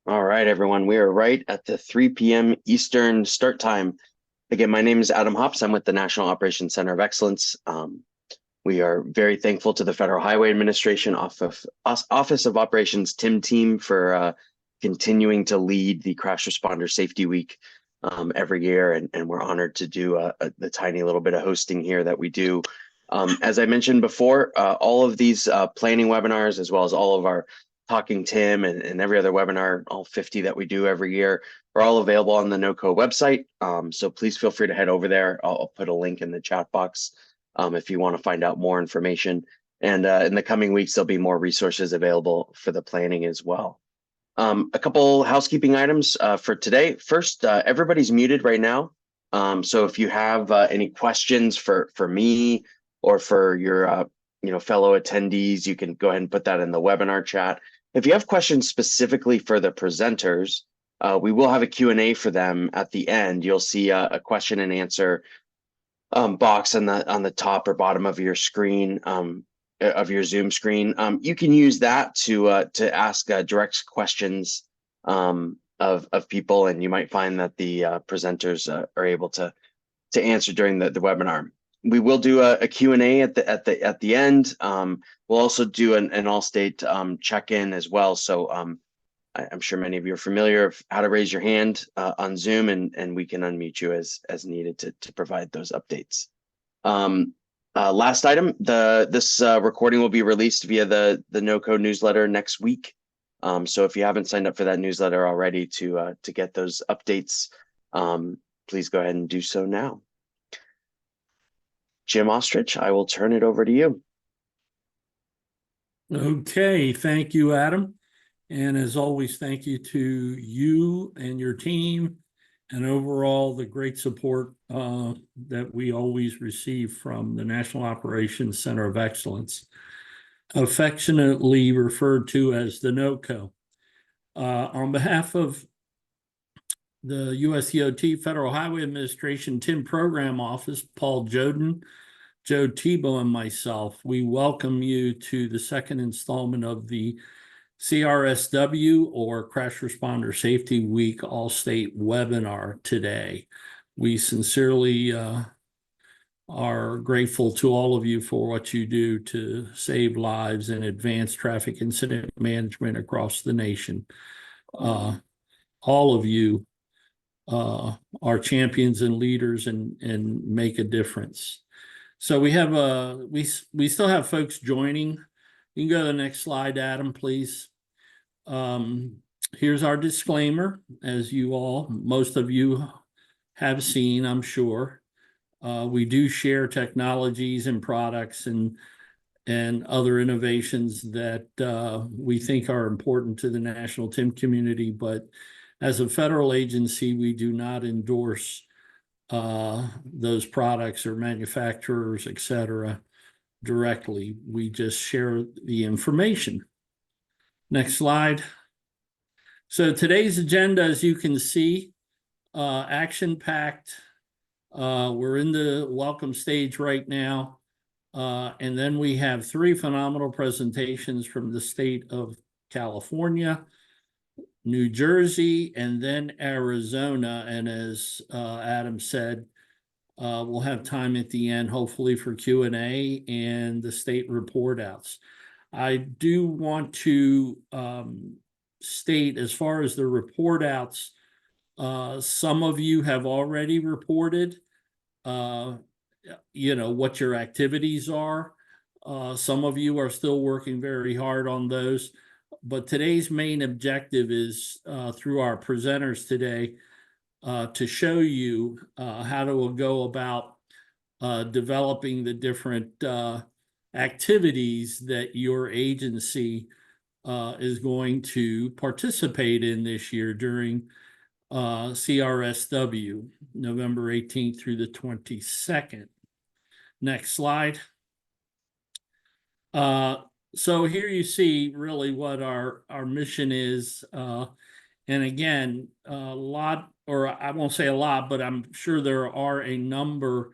All right, everyone. We are right at the 3 p.m. Eastern start time. Again, my name is Adam Hops. I'm with the National Operations Center of Excellence. We are very thankful to the Federal Highway Administration Office of Operations TIM team for continuing to lead the Crash Responder Safety Week every year, and we're honored to do the tiny little bit of hosting here that we do. As I mentioned before, all of these planning webinars, as well as all of our Talking Tim and every other webinar, all 50 that we do every year, are all available on the NOCO website. So please feel free to head over there. I'll put a link in the chat box if you want to find out more information. And in the coming weeks, there'll be more resources available for the planning as well. A couple housekeeping items for today. First, everybody's muted right now. So if you have any questions for me or for your fellow attendees, you can go ahead and put that in the webinar chat. If you have questions specifically for the presenters, we will have a Q&A for them at the end. You'll see a question and answer box on the top or bottom of your screen, of your Zoom screen. You can use that to ask direct questions of people, and you might find that the presenters are able to answer during the webinar. We will do a Q&A at the end. We'll also do an all-state check-in as well. So I'm sure many of you are familiar with how to raise your hand on Zoom, and we can unmute you as needed to provide those updates. Last item, this recording will be released via the NOCO newsletter next week. So if you haven't signed up for that newsletter already to get those updates, please go ahead and do so now. Jim Ostrich, I will turn it over to you. Okay, thank you, Adam. And as always, thank you to you and your team and overall the great support that we always receive from the National Operations Center of Excellence, affectionately referred to as the NOCO. On behalf of the USDOT Federal Highway Administration TIM Program Office, Paul Joden, Joe Tebow, and myself, we welcome you to the second installment of the CRSW, or Crash Responder Safety Week, all-state webinar today. We sincerely are grateful to all of you for what you do to save lives and advance traffic incident management across the nation. All of you are champions and leaders and make a difference. So we have we still have folks joining. You can go to the next slide, Adam, please. Here's our disclaimer, as most of you have seen, I'm sure. We do share technologies and products and other innovations that we think are important to the national TIM community, but as a federal agency, we do not endorse those products or manufacturers, et cetera, directly. We just share the information. Next slide. So today's agenda, as you can see, action-packed. We're in the welcome stage right now. And then we have 3 phenomenal presentations from the state of California, New Jersey, and then Arizona. And as Adam said, we'll have time at the end, hopefully, for Q&A and the state report outs. I do want to state, as far as the report outs, some of you have already reported, what your activities are. Some of you are still working very hard on those. But today's main objective is, through our presenters today, to show you how to go about developing the different activities that your agency is going to participate in this year during CRSW, November 18th through the 22nd. Next slide. So here you see really what our mission is. And again, a lot, or I won't say a lot, but I'm sure there are a number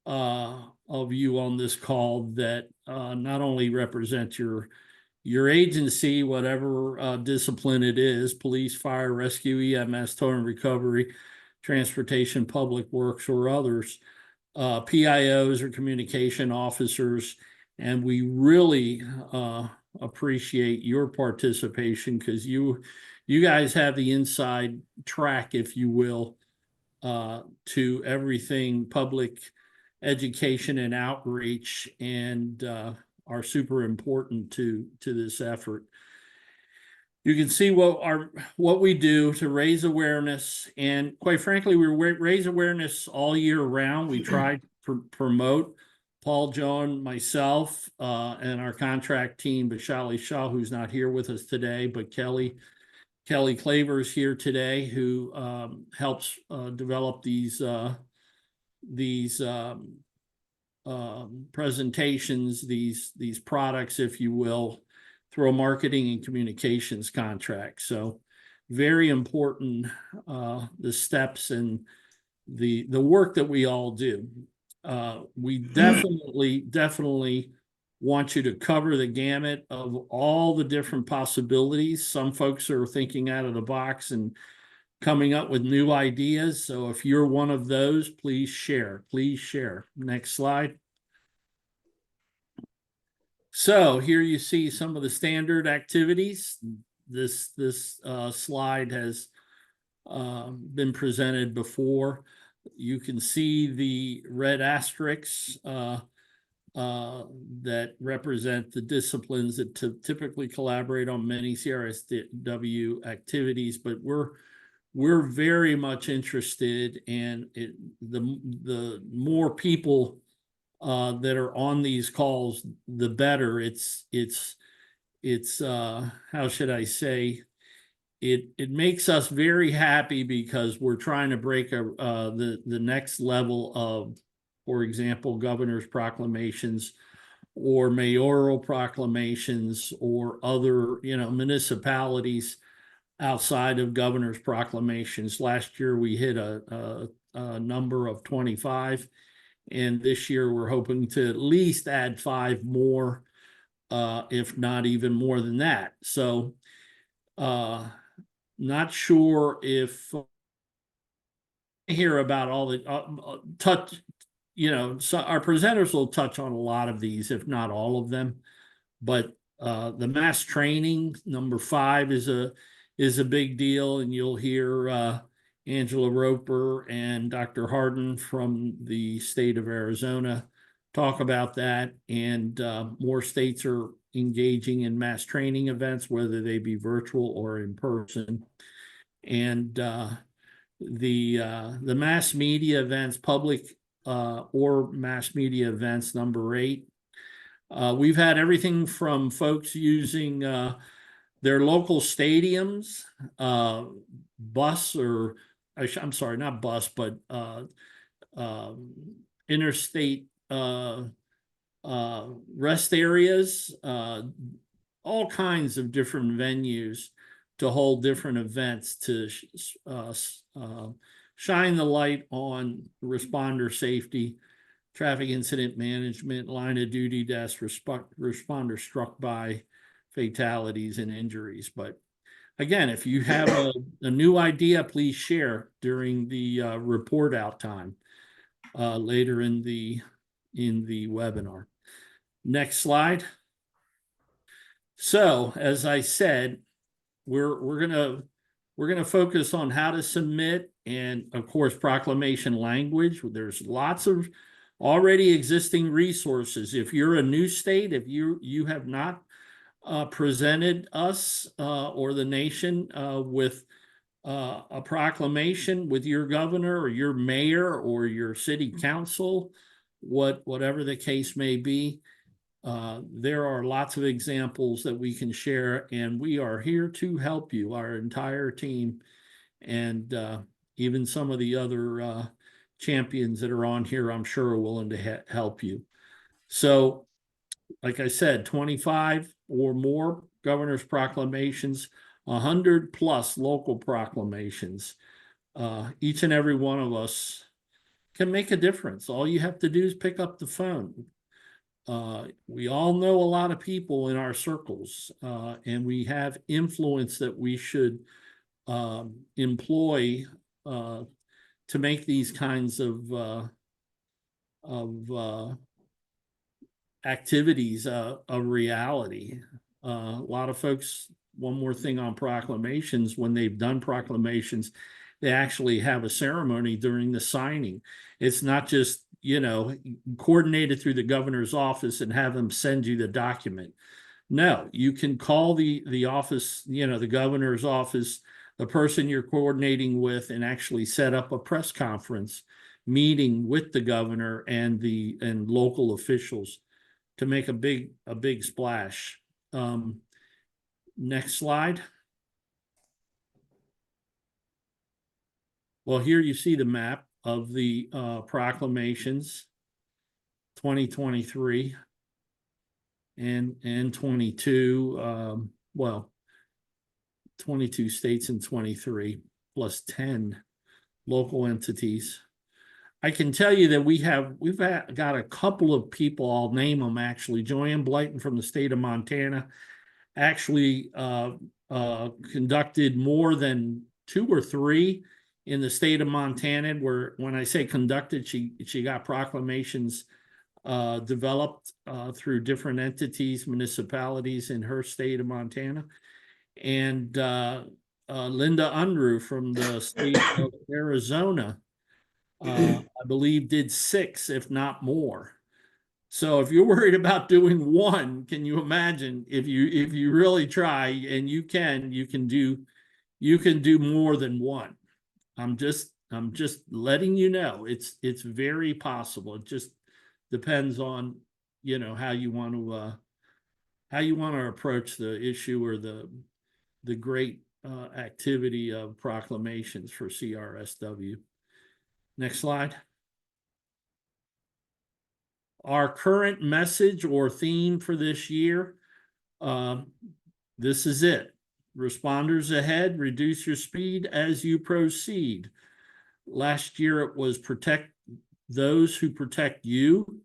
of you on this call that not only represent your your agency, whatever discipline it is, police, fire, rescue, EMS, tow and recovery, transportation, public works, or others, PIOs or communication officers, and we really appreciate your participation because you guys have the inside track, if you will, to everything public education and outreach, and are super important to this effort. You can see what we do to raise awareness, and quite frankly, we raise awareness all year round. We try to promote. Paul, John, myself, and our contract team, Vishali Shah, who's not here with us today, but Kelly Claver is here today, who helps develop these presentations, these products, if you will, through a marketing and communications contract. So very important, the steps and the work that we all do. We definitely want you to cover the gamut of all the different possibilities. Some folks are thinking out of the box and coming up with new ideas. So if you're one of those, please share. Please share. Next slide. So here you see some of the standard activities. This slide has been presented before. You can see the red asterisks that represent the disciplines that typically collaborate on many CRSW activities, but we're very much interested in the more people that are on these calls, the better. It's how should I say? It makes us very happy because we're trying to break the next level of, for example, governor's proclamations or mayoral proclamations or other, municipalities outside of governor's proclamations. Last year we hit a number of 25, and this year we're hoping to at least add 5 more, if not even more than that. So not sure if hear about all the touch, so our presenters will touch on a lot of these, if not all of them. But the mass training, number 5, is a big deal, and you'll hear Angela Roper and Dr. Hardin from the state of Arizona talk about that. And more states are engaging in mass training events, whether they be virtual or in person. And the mass media events, public or mass media events, number 8. We've had everything from folks using their local stadiums, bus, or I'm sorry, not bus, but interstate rest areas, all kinds of different venues to hold different events to shine the light on responder safety, traffic incident management, line of duty deaths, responder struck by fatalities and injuries. But again, if you have a new idea, please share during the report out time later in the webinar. Next slide. So as I said, we're gonna focus on how to submit, and of course proclamation language. There's lots of already existing resources. If you're a new state, if you have not presented us or the nation with a proclamation with your governor or your mayor or your city council, whatever the case may be, there are lots of examples that we can share, and we are here to help you, our entire team, and even some of the other champions that are on here, I'm sure, are willing to help you. So, like I said, 25 or more governor's proclamations, 100 plus local proclamations. Each and every one of us can make a difference. All you have to do is pick up the phone. We all know a lot of people in our circles, and we have influence that we should employ to make these kinds of activities a reality. A lot of folks, one more thing on proclamations, when they've done proclamations, they actually have a ceremony during the signing. It's not just, coordinated through the governor's office and have them send you the document. No, you can call the office, the governor's office, the person you're coordinating with, and actually set up a press conference meeting with the governor and local officials to make a big splash. Next slide. Well, here you see the map of the proclamations, 2023 and 22. Well, 22 states and 23 plus 10 local entities. I can tell you that we've got a couple of people, I'll name them actually. Joanne Blyton from the state of Montana actually conducted more than 2 or 3 in the state of Montana, where when I say conducted, she got proclamations developed through different entities, municipalities in her state of Montana. And Linda Unruh from the state of Arizona, I believe did 6, if not more. So if you're worried about doing one, can you imagine if you really try, and you can do more than one. I'm just letting you know it's very possible. It just depends on how you want to approach the issue or the great activity of proclamations for CRSW. Next slide. Our current message or theme for this year, this is it. Responders ahead, reduce your speed as you proceed. Last year it was protect those who protect you.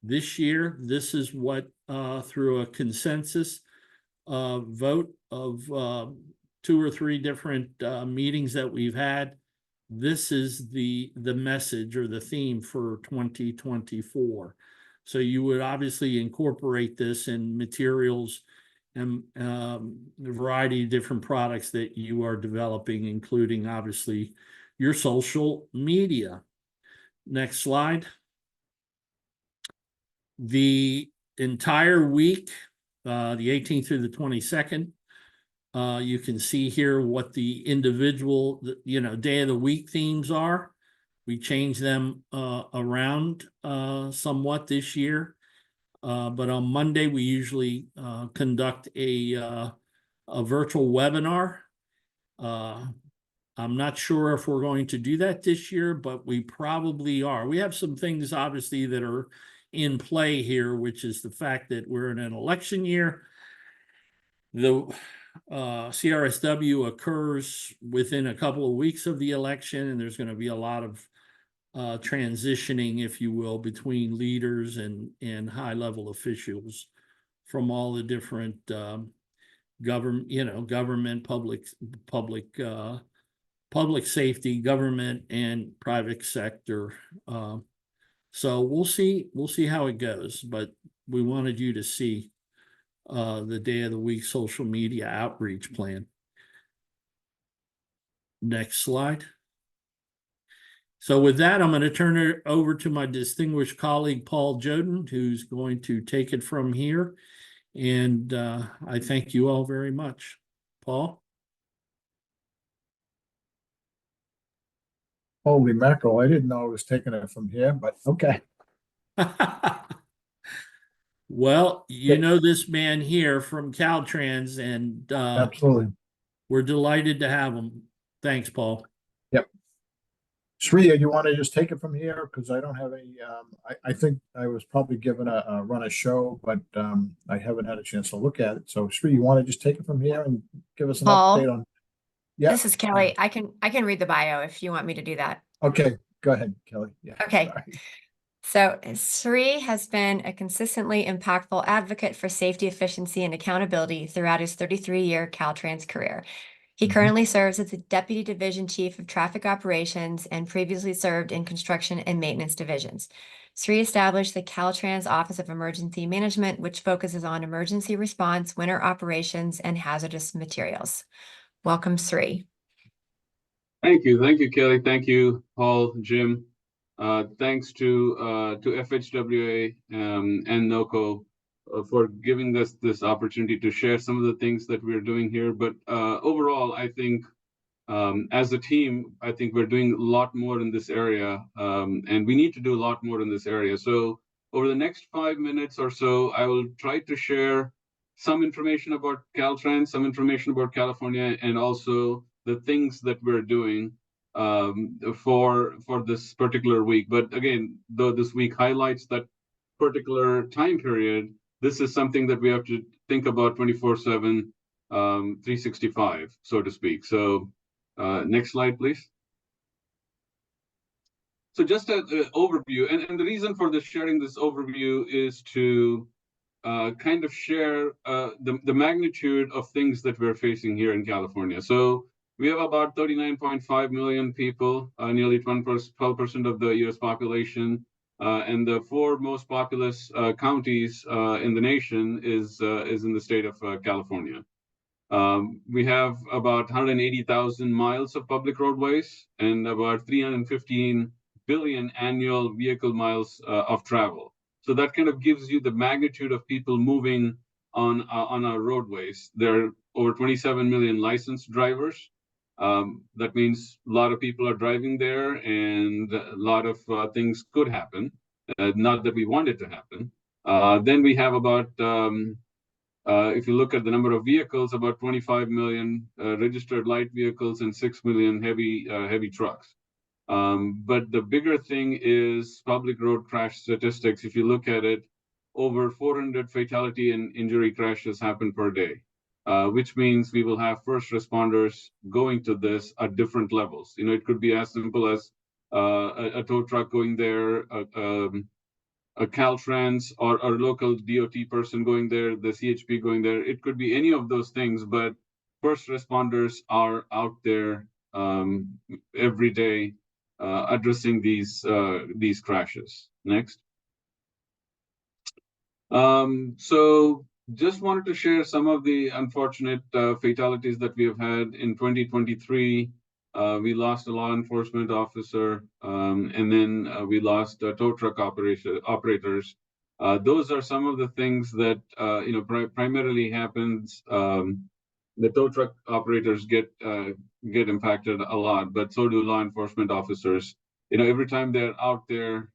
This year, this is what through a consensus vote of 2 or 3 different meetings that we've had, this is the message or the theme for 2024. So you would obviously incorporate this in materials and a variety of different products that you are developing, including obviously your social media. Next slide. The entire week, the 18th through the 22nd, you can see here what the individual, day of the week themes are. We changed them around somewhat this year. But on Monday, we usually conduct a virtual webinar. I'm not sure if we're going to do that this year, but we probably are. We have some things, obviously, that are in play here, which is the fact that we're in an election year. The CRSW occurs within a couple of weeks of the election, and there's going to be a lot of transitioning, if you will, between leaders and high-level officials from all the different government, public safety, government, and private sector. So we'll see how it goes, but we wanted you to see the day of the week social media outreach plan. Next slide. So with that, I'm going to turn it over to my distinguished colleague, Paul Joden, who's going to take it from here. And I thank you all very much. Paul? Holy mackerel, I didn't know I was taking it from here, but okay. Well, you know this man here from Caltrans, and Absolutely. we're delighted to have him. Thanks, Paul. Yep. Sri, you want to just take it from here? Because I don't have any, I think I was probably given a run a show, but I haven't had a chance to look at it. So Sri, you want to just take it from here and give us an Paul, update on? Yeah. this is Kelly. I can read the bio if you want me to do that. Okay, go ahead, Kelly. Yeah. Okay. Sorry. So Sri has been a consistently impactful advocate for safety, efficiency, and accountability throughout his 33-year Caltrans career. He currently serves as the Deputy Division Chief of Traffic Operations and previously served in construction and maintenance divisions. Sri established the Caltrans Office of Emergency Management, which focuses on emergency response, winter operations, and hazardous materials. Welcome, Sri. Thank you, Kelly. Thank you, Paul, Jim. Thanks to FHWA and NOCO for giving us this opportunity to share some of the things that we're doing here. But overall, I think as a team, I think we're doing a lot more in this area, and we need to do a lot more in this area. So over the next 5 minutes or so, I will try to share some information about Caltrans, some information about California, and also the things that we're doing for this particular week. But again, though this week highlights that particular time period, this is something that we have to think about 24/7, 365, so to speak. So next slide, please. So just an overview, and the reason for sharing this overview is to kind of share the magnitude of things that we're facing here in California. So we have about 39.5 million people, nearly 12% of the U.S. population, and the 4 most populous counties in the nation is in the state of California. We have about 180,000 miles of public roadways and about 315 billion annual vehicle miles of travel. So that kind of gives you the magnitude of people moving on our roadways. There are over 27 million licensed drivers. That means a lot of people are driving there, and a lot of things could happen. Not that we want it to happen. Then we have about, if you look at the number of vehicles, about 25 million registered light vehicles and 6 million heavy trucks. But the bigger thing is public road crash statistics. If you look at it, over 400 fatality and injury crashes happen per day, which means we will have first responders going to this at different levels. You know, it could be as simple as a tow truck going there, a Caltrans or a local DOT person going there, the CHP going there. It could be any of those things, but first responders are out there every day addressing these crashes. Next. So just wanted to share some of the unfortunate fatalities that we have had in 2023. We lost a law enforcement officer, and then we lost tow truck operators. Those are some of the things that primarily happens. The tow truck operators get impacted a lot, but so do law enforcement officers. You know, every time they're out there,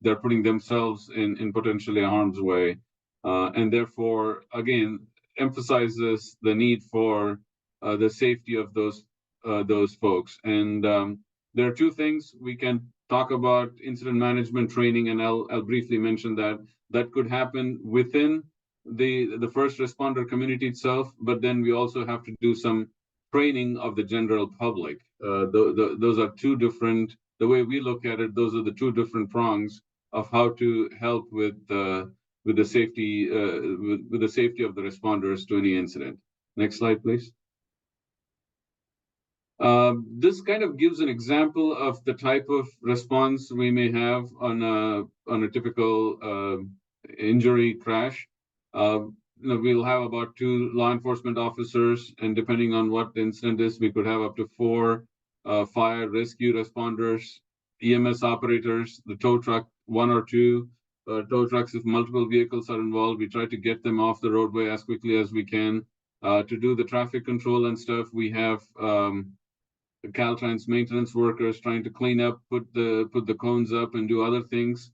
they're putting themselves in potentially harm's way, and therefore, again, emphasizes the need for the safety of those folks. And there are 2 things we can talk about: incident management training, and I'll briefly mention that could happen within the first responder community itself, but then we also have to do some training of the general public. Those are 2 different, the way we look at it, those are the 2 different prongs of how to help with the safety of the responders to any incident. Next slide, please. This kind of gives an example of the type of response we may have on a typical injury crash. We'll have about 2 law enforcement officers, and depending on what the incident is, we could have up to 4 fire rescue responders, EMS operators, the tow truck, 1 or 2 tow trucks. If multiple vehicles are involved, we try to get them off the roadway as quickly as we can. To do the traffic control and stuff, we have Caltrans maintenance workers trying to clean up, put the cones up, and do other things.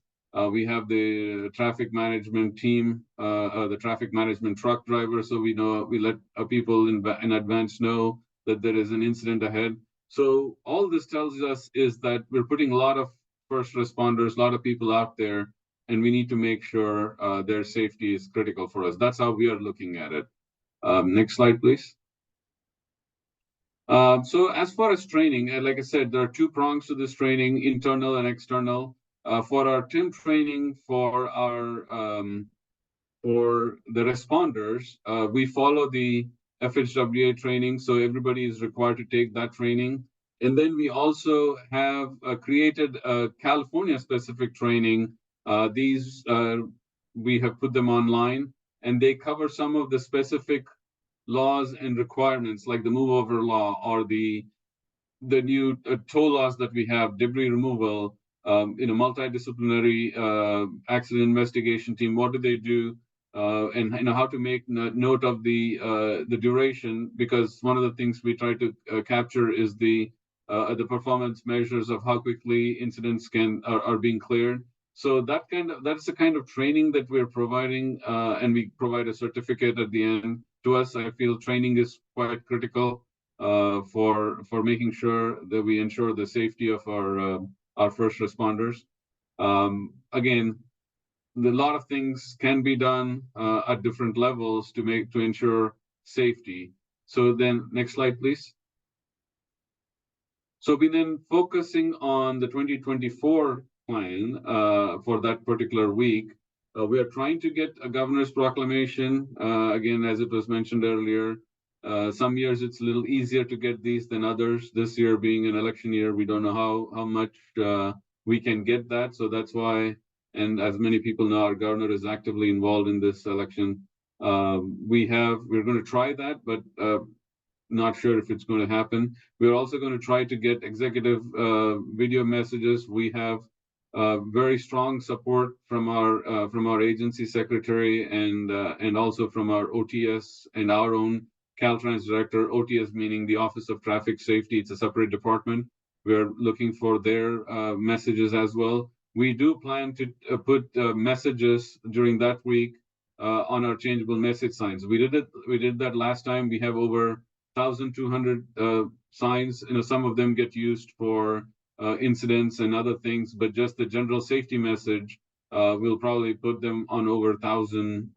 We have the traffic management team, the traffic management truck driver, so we let people in advance know that there is an incident ahead. So all this tells us is that we're putting a lot of first responders, a lot of people out there, and we need to make sure their safety is critical for us. That's how we are looking at it. Next slide, please. So as far as training, like I said, there are 2 prongs to this training, internal and external. For our TIM training for the responders, we follow the FHWA training, so everybody is required to take that training. And then we also have created a California-specific training. These we have put them online, and they cover some of the specific laws and requirements, like the move over law or the new toll laws that we have, debris removal, multidisciplinary accident investigation team. What do they do? And how to make note of the duration, because one of the things we try to capture is the performance measures of how quickly incidents are being cleared. So that's the kind of training that we're providing, and we provide a certificate at the end. To us, I feel training is quite critical for making sure that we ensure the safety of our first responders. Again, a lot of things can be done at different levels to ensure safety. So then, next slide, please. So we then focusing on the 2024 plan for that particular week. We are trying to get a governor's proclamation. Again, as it was mentioned earlier, some years it's a little easier to get these than others. This year being an election year, we don't know how much we can get that. So that's why, and as many people know, our governor is actively involved in this election. We're going to try that, but not sure if it's going to happen. We're also going to try to get executive video messages. We have very strong support from our agency secretary and also from our OTS and our own Caltrans director. OTS meaning the Office of Traffic Safety. It's a separate department. We're looking for their messages as well. We do plan to put messages during that week on our changeable message signs. We did that last time. We have over 1,200 signs. Some of them get used for incidents and other things, but just the general safety message, we'll probably put them on over 1,000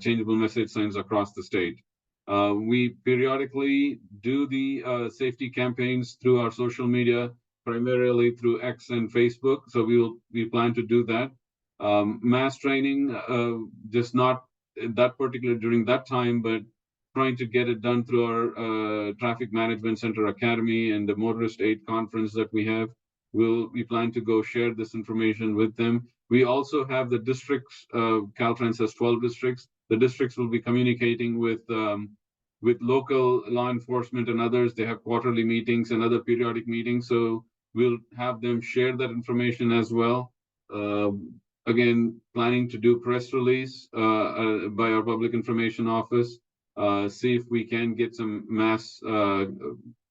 changeable message signs across the state. We periodically do the safety campaigns through our social media, primarily through X and Facebook. So we plan to do that. Mass training, just not that particular during that time, but trying to get it done through our Traffic Management Center Academy and the Motorist Aid Conference that we have. We plan to go share this information with them. We also have the districts. Caltrans has 12 districts. The districts will be communicating with local law enforcement and others. They have quarterly meetings and other periodic meetings. So we'll have them share that information as well. Again, planning to do press release by our Public Information Office. See if we can get some mass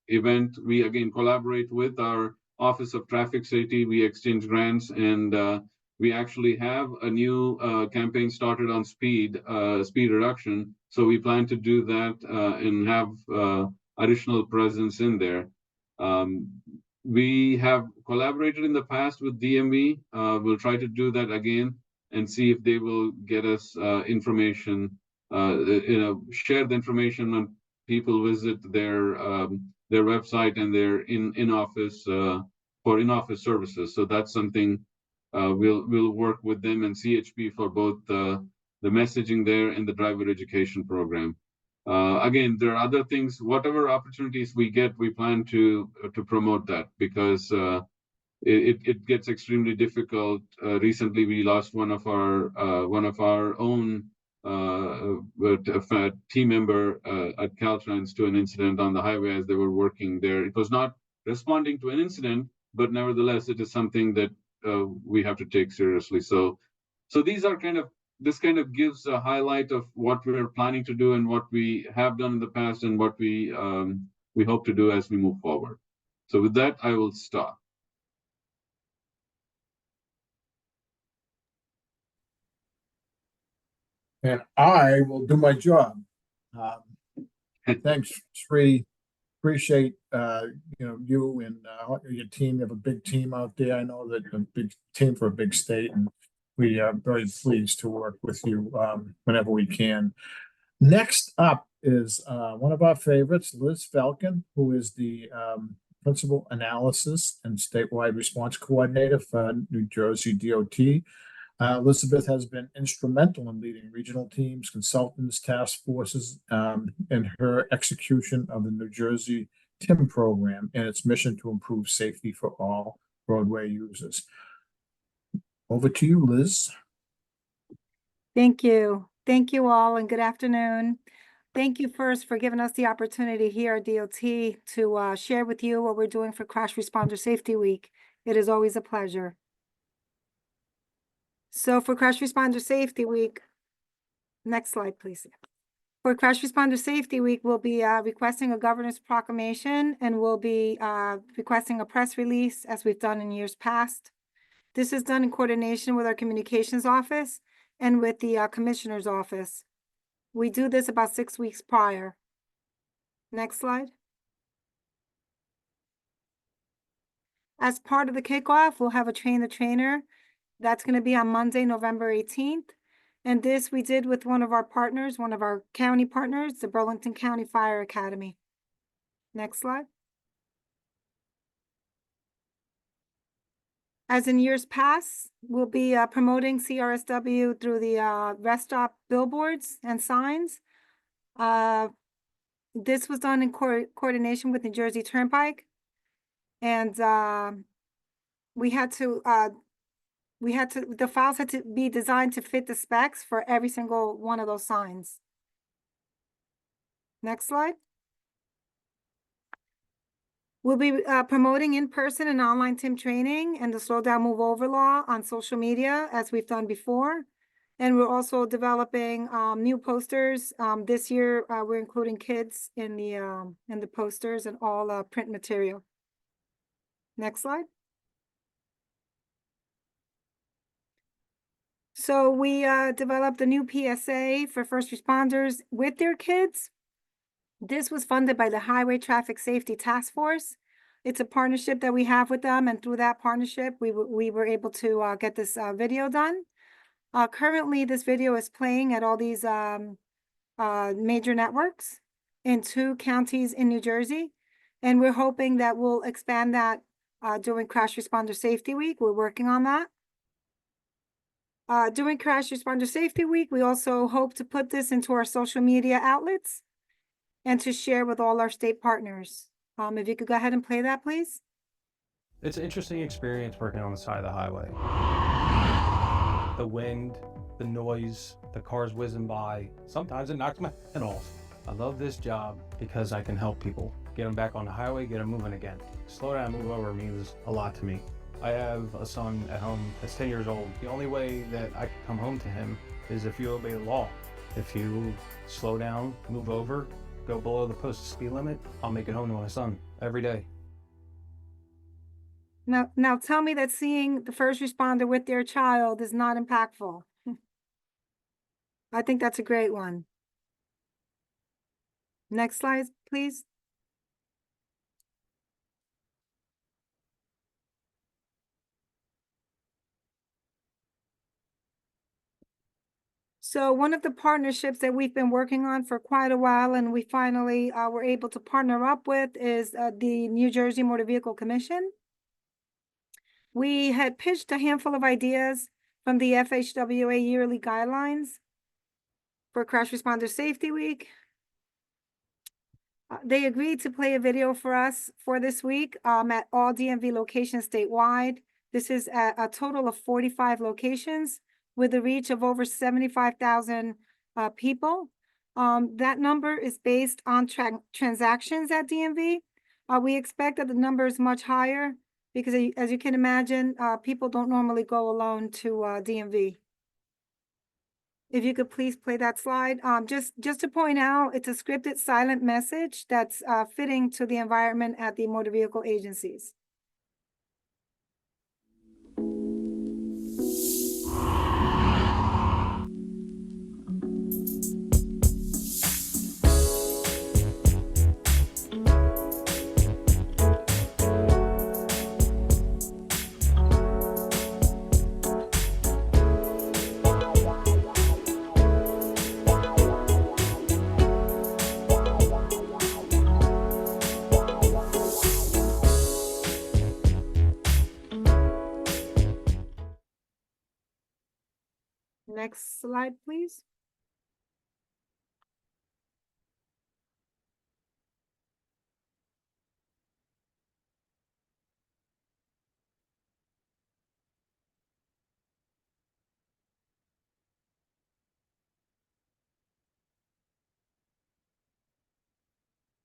event. We again collaborate with our Office of Traffic Safety. We exchange grants, and we actually have a new campaign started on speed reduction. So we plan to do that and have additional presence in there. We have collaborated in the past with DMV. We'll try to do that again and see if they will get us information. Share the information when people visit their website and their in-office for in-office services. So that's something we'll work with them and CHP for both the messaging there and the driver education program. Again, there are other things. Whatever opportunities we get, we plan to promote that, because it gets extremely difficult. Recently, we lost one of our own. A team member at Caltrans to an incident on the highway as they were working there. It was not responding to an incident, but nevertheless, it is something that we have to take seriously. So these are this kind of gives a highlight of what we're planning to do and what we have done in the past and what we hope to do as we move forward. So with that, I will stop. And I will do my job. Thanks, Sri. Appreciate you and your team. You have a big team out there. I know that a big team for a big state, and we are very pleased to work with you whenever we can. Next up is one of our favorites, Liz Falcon, who is the Principal Analysis and Statewide Response Coordinator for New Jersey DOT. Elizabeth has been instrumental in leading regional teams, consultants, task forces, in her execution of the New Jersey TIM program and its mission to improve safety for all roadway users. Over to you, Liz. Thank you. Thank you all, and good afternoon. Thank you first for giving us the opportunity here at DOT to share with you what we're doing for Crash Responder Safety Week. It is always a pleasure. So for Crash Responder Safety Week, next slide, please. For Crash Responder Safety Week, we'll be requesting a governor's proclamation, and we'll be requesting a press release as we've done in years past. This is done in coordination with our communications office and with the commissioner's office. We do this about 6 weeks prior. Next slide. As part of the kickoff, we'll have a train the trainer. That's going to be on Monday, November 18th. And this we did with one of our partners, one of our county partners, the Burlington County Fire Academy. Next slide. As in years past, we'll be promoting CRSW through the rest stop billboards and signs. This was done in coordination with New Jersey Turnpike. And the files had to be designed to fit the specs for every single one of those signs. Next slide. We'll be promoting in-person and online TIM training and the Slow Down Move Over law on social media, as we've done before. And we're also developing new posters. This year, we're including kids in the posters and all print material. Next slide. So we developed a new PSA for first responders with their kids. This was funded by the Highway Traffic Safety Task Force. It's a partnership that we have with them, and through that partnership, we were able to get this video done. Currently, this video is playing at all these major networks in 2 counties in New Jersey, and we're hoping that we'll expand that during Crash Responder Safety Week. We're working on that. During Crash Responder Safety Week, we also hope to put this into our social media outlets and to share with all our state partners. If you could go ahead and play that, please. It's an interesting experience working on the side of the highway. The wind, the noise, the cars whizzing by, sometimes it knocks my head off. I love this job because I can help people get them back on the highway, get them moving again. Slow down, move over means a lot to me. I have a son at home that's 10 years old. The only way that I can come home to him is if you obey the law. If you slow down, move over, go below the posted speed limit, I'll make it home to my son every day. Now tell me that seeing the first responder with their child is not impactful. I think that's a great one. Next slide, please. So one of the partnerships that we've been working on for quite a while, and we finally were able to partner up with, is the New Jersey Motor Vehicle Commission. We had pitched a handful of ideas from the FHWA yearly guidelines for Crash Responder Safety Week. They agreed to play a video for us for this week at all DMV locations statewide. This is at a total of 45 locations with a reach of over 75,000 people. That number is based on transactions at DMV. We expect that the number is much higher because, as you can imagine, people don't normally go alone to DMV. If you could please play that slide. Just to point out, it's a scripted silent message that's fitting to the environment at the motor vehicle agencies. Next slide, please.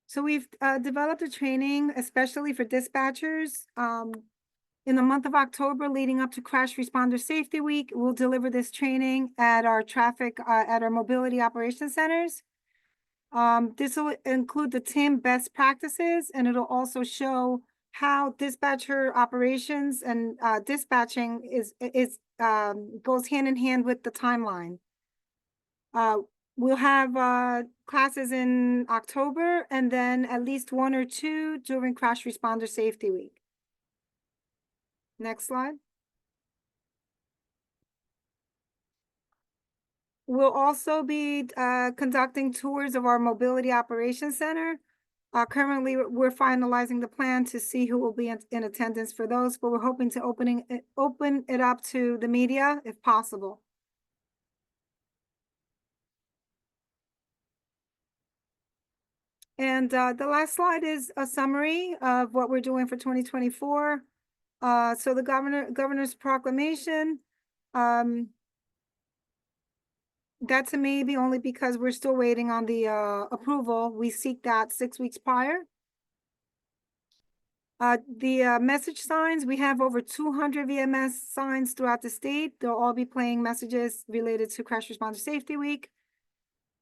So we've developed a training especially for dispatchers. In the month of October leading up to Crash Responder Safety Week, we'll deliver this training at our at our mobility operations centers. This will include the TIM best practices, and it'll also show how dispatcher operations and dispatching goes hand in hand with the timeline. We'll have classes in October and then at least 1 or 2 during Crash Responder Safety Week. Next slide. We'll also be conducting tours of our Mobility Operations Center. Currently, we're finalizing the plan to see who will be in attendance for those, but we're hoping to open it up to the media if possible. And the last slide is a summary of what we're doing for 2024. So the governor's proclamation, that's a maybe only because we're still waiting on the approval. We seek that 6 weeks prior. The message signs, we have over 200 VMS signs throughout the state. They'll all be playing messages related to Crash Responder Safety Week.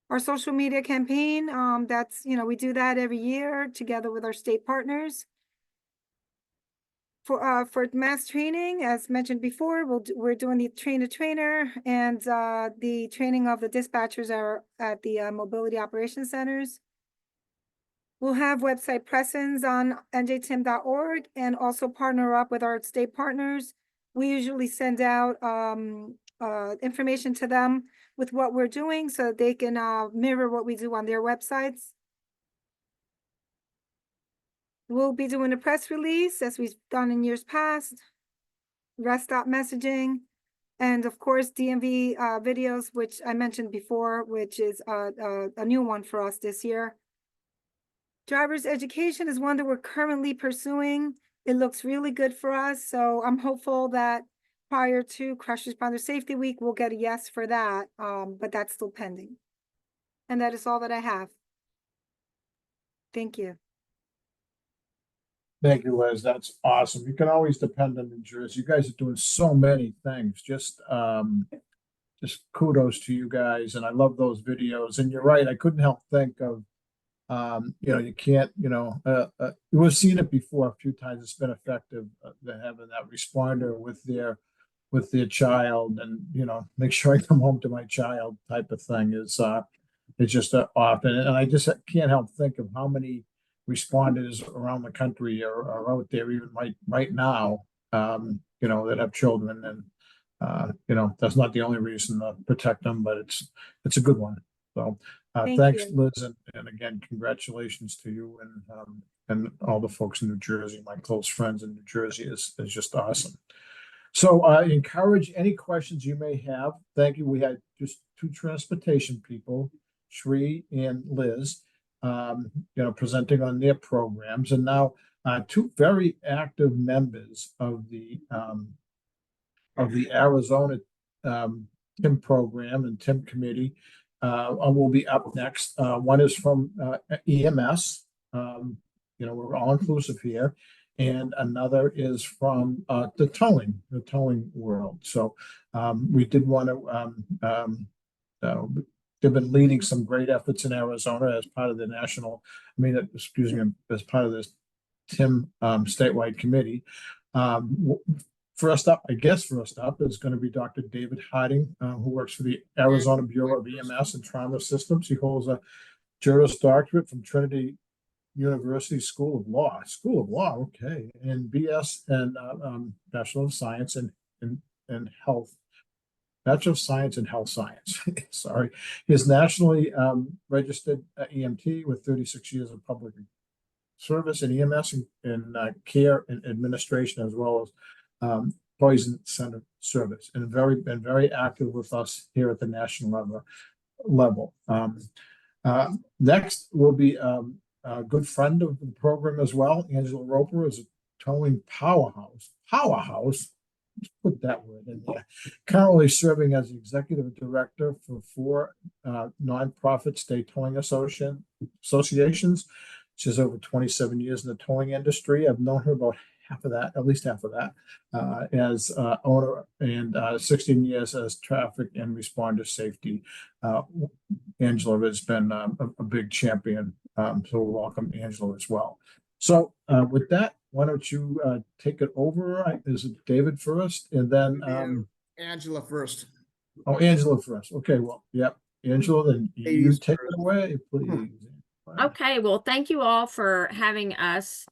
Our social media campaign, that's, we do that every year together with our state partners. For mass training, as mentioned before, we're doing the train-to-trainer and the training of the dispatchers are at the mobility operations centers. We'll have website presence on njtim.org and also partner up with our state partners. We usually send out information to them with what we're doing so they can mirror what we do on their websites. We'll be doing a press release as we've done in years past, rest stop messaging, and of course DMV videos, which I mentioned before, which is a new one for us this year. Driver's education is one that we're currently pursuing. It looks really good for us, so I'm hopeful that prior to Crash Responder Safety Week, we'll get a yes for that, but that's still pending. And that is all that I have. Thank you. Thank you, Liz. That's awesome. You can always depend on New Jersey. You guys are doing so many things. Just kudos to you guys. And I love those videos. And you're right. I couldn't help think of, you can't, we've seen it before a few times. It's been effective having that responder with their child and, make sure I come home to my child type of thing is, it's just often. And I just can't help think of how many responders around the country are out there even right now, that have children, and that's not the only reason to protect them, but it's a good one. So thanks, Liz, and again, congratulations to you and all the folks in New Jersey. My close friends in New Jersey is just awesome. So I encourage any questions you may have. Thank you. We had just 2 transportation people, Sri and Liz, presenting on their programs, and now 2 very active members of the Arizona TIM program and TIM committee will be up next. One is from EMS, we're all inclusive here, and another is from the towing world. So we did want to. They've been leading some great efforts in Arizona as part of the as part of this TIM statewide committee. First up is going to be Dr. David Harding, who works for the Arizona Bureau of EMS and Trauma Systems. He holds a Juris Doctorate from Trinity University School of Law. Okay, and BS and Bachelor of Science in Health. Bachelor of Science in Health Science. Sorry. He is nationally registered EMT with 36 years of public service in EMS and care and administration, as well as Poison Center Service, and been very active with us here at the national level. Next will be a good friend of the program as well. Angela Roper is a towing powerhouse. Let's put that word in there. Currently serving as executive director for 4 nonprofit state towing associations. She has over 27 years in the towing industry. I've known her about at least half of that, as owner, and 16 years as traffic and responder safety. Angela has been a big champion, so we'll welcome Angela as well. So with that, why don't you take it over? Is it David first, and then Angela first. Oh, Angela first. Okay, well, yep. Angela, then you Ladies take first. it away, please. Okay, well, thank you all for having us.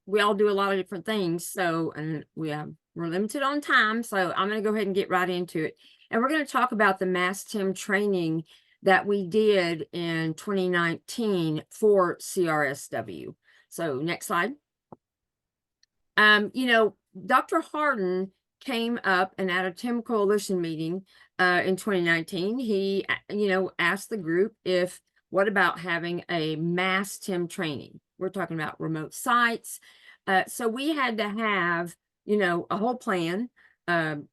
We all do a lot of different things, so, and we're limited on time, so I'm going to go ahead and get right into it. And we're going to talk about the Mass TIM training that we did in 2019 for CRSW. So next slide. Dr. Harden came up and at a TIM Coalition meeting in 2019, he, asked the group what about having a mass TIM training? We're talking about remote sites. So we had to have, a whole plan.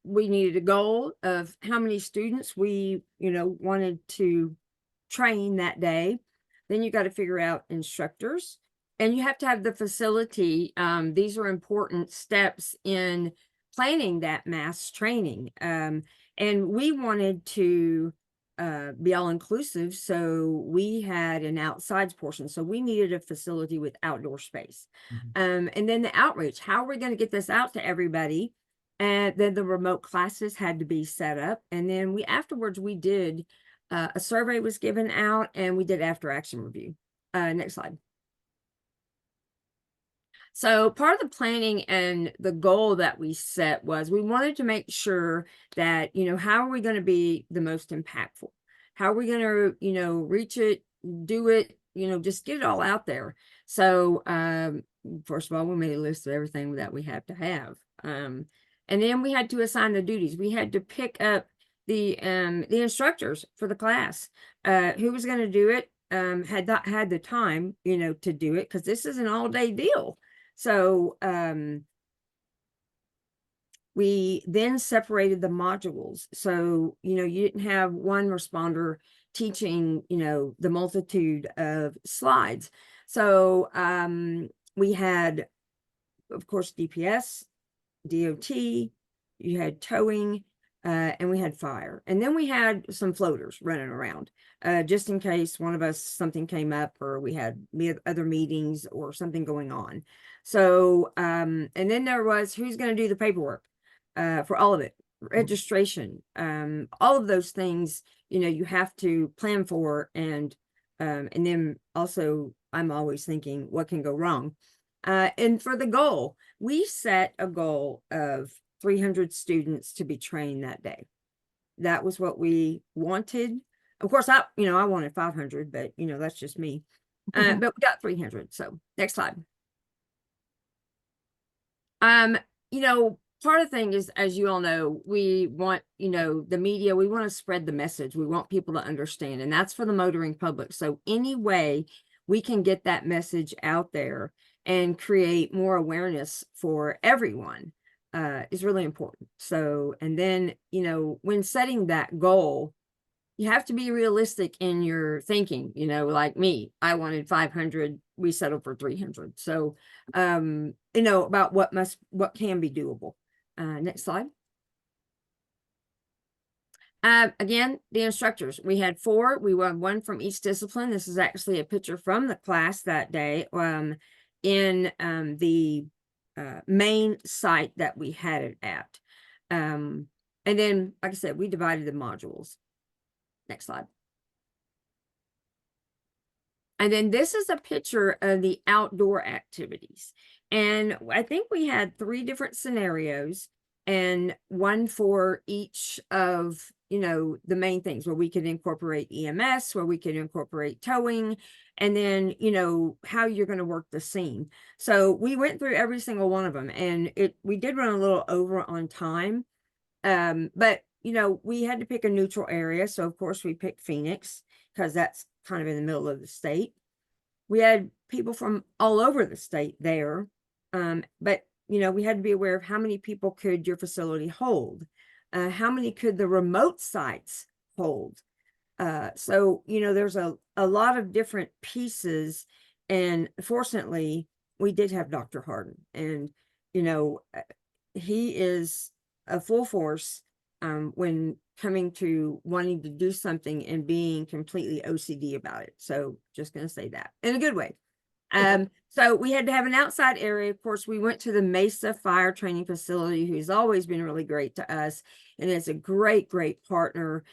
We needed a goal of how many students we, wanted to train that day. Then you got to figure out instructors, and you have to have the facility. These are important steps in planning that mass training. And we wanted to be all inclusive. So we had an outside portion. So we needed a facility with outdoor space. And then the outreach, how are we going to get this out to everybody? And then the remote classes had to be set up. And then afterwards we did a survey was given out, and we did after action review. Next slide. So part of the planning and the goal that we set was we wanted to make sure that, how are we going to be the most impactful? How are we going to, reach it, do it, just get it all out there. So first of all, we made a list of everything that we have to have. And then we had to assign the duties. We had to pick up the instructors for the class, who was going to do it, had not had the time, to do it, because this is an all-day deal. So we then separated the modules. So, you didn't have one responder teaching, the multitude of slides. So we had, of course, DPS, DOT, you had towing, and we had fire. And then we had some floaters running around, just in case one of us, something came up, or we had other meetings or something going on. So, and then there was who's going to do the paperwork for all of it, registration, all of those things, you have to plan for. And then also, I'm always thinking, what can go wrong? And for the goal, we set a goal of 300 students to be trained that day. That was what we wanted. Of course, I wanted 500, but that's just me. But we got 300. So next slide. Part of the thing is, as you all know, we want, the media, we want to spread the message. We want people to understand, and that's for the motoring public. So any way we can get that message out there and create more awareness for everyone is really important. So, and then, when setting that goal, you have to be realistic in your thinking, like me, I wanted 500, we settled for 300. So, about what can be doable. Next slide. Again, the instructors, we had 4, we had 1 from each discipline. This is actually a picture from the class that day, in the main site that we had it at. And then, like I said, we divided the modules. Next slide. And then this is a picture of the outdoor activities. And I think we had 3 different scenarios, and 1 for each of you know, the main things where we can incorporate EMS, where we can incorporate towing, and then, you know, how you're going to work the scene. So we went through every single one of them, and we did run a little over on time. But you know, we had to pick a neutral area. So of course we picked Phoenix because that's kind of in the middle of the state. We had people from all over the state there. But you know, we had to be aware of how many people could your facility hold? How many could the remote sites hold? So, you know, there's a lot of different pieces, and fortunately we did have Dr. Harden, and, you know, he is a full force when coming to wanting to do something and being completely OCD about it. So just going to say that in a good way. So we had to have an outside area. Of course, we went to the Mesa Fire Training Facility, who's always been really great to us, and is a great partner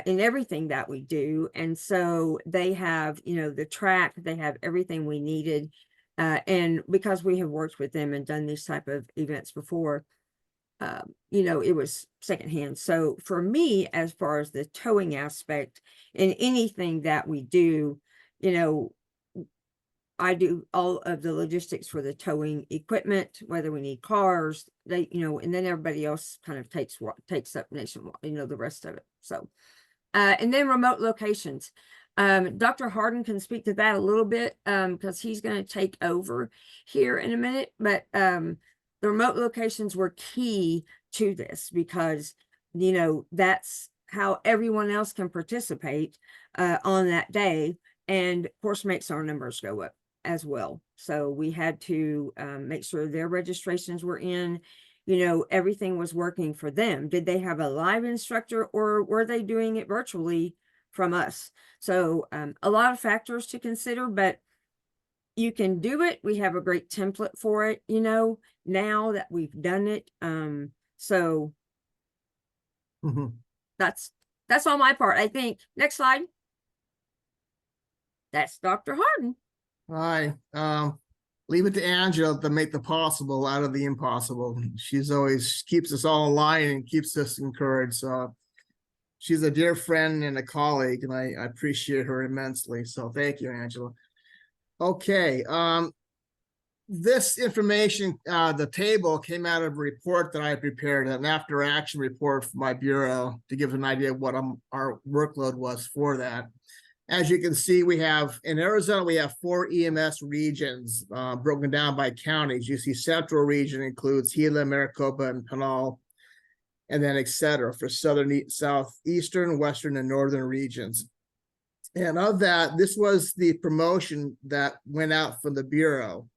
in everything that we do. And so they have, you know, the track, they have everything we needed. And because we have worked with them and done these type of events before, you know, it was secondhand. So for me, as far as the towing aspect and anything that we do, you know, I do all of the logistics for the towing equipment, whether we need cars, they, you know, and then everybody else kind of takes up nationwide, you know, the rest of it. So, and then remote locations. Dr. Harden can speak to that a little bit, because he's going to take over here in a minute, but, the remote locations were key to this because, you know, that's how everyone else can participate, on that day. And of course, makes our numbers go up as well. So we had to make sure their registrations were in, you know, everything was working for them. Did they have a live instructor, or were they doing it virtually from us? So a lot of factors to consider, but you can do it. We have a great template for it, you know, now that we've done it. So that's on my part, I think. Next slide. That's Dr. Harden. Hi. Leave it to Angela to make the possible out of the impossible. She's always keeps us all in line and keeps us encouraged. So she's a dear friend and a colleague, and I appreciate her immensely. So thank you, Angela. Okay. This information, the table came out of a report that I prepared, an after action report for my bureau to give an idea of what our workload was for that. As you can see, we have in Arizona, we have 4 EMS regions broken down by counties. You see Central region includes Gila, Maricopa, and Pinal, and then et cetera for southern, southeastern, western, and northern regions. And of that, this was the promotion that went out from the Bureau.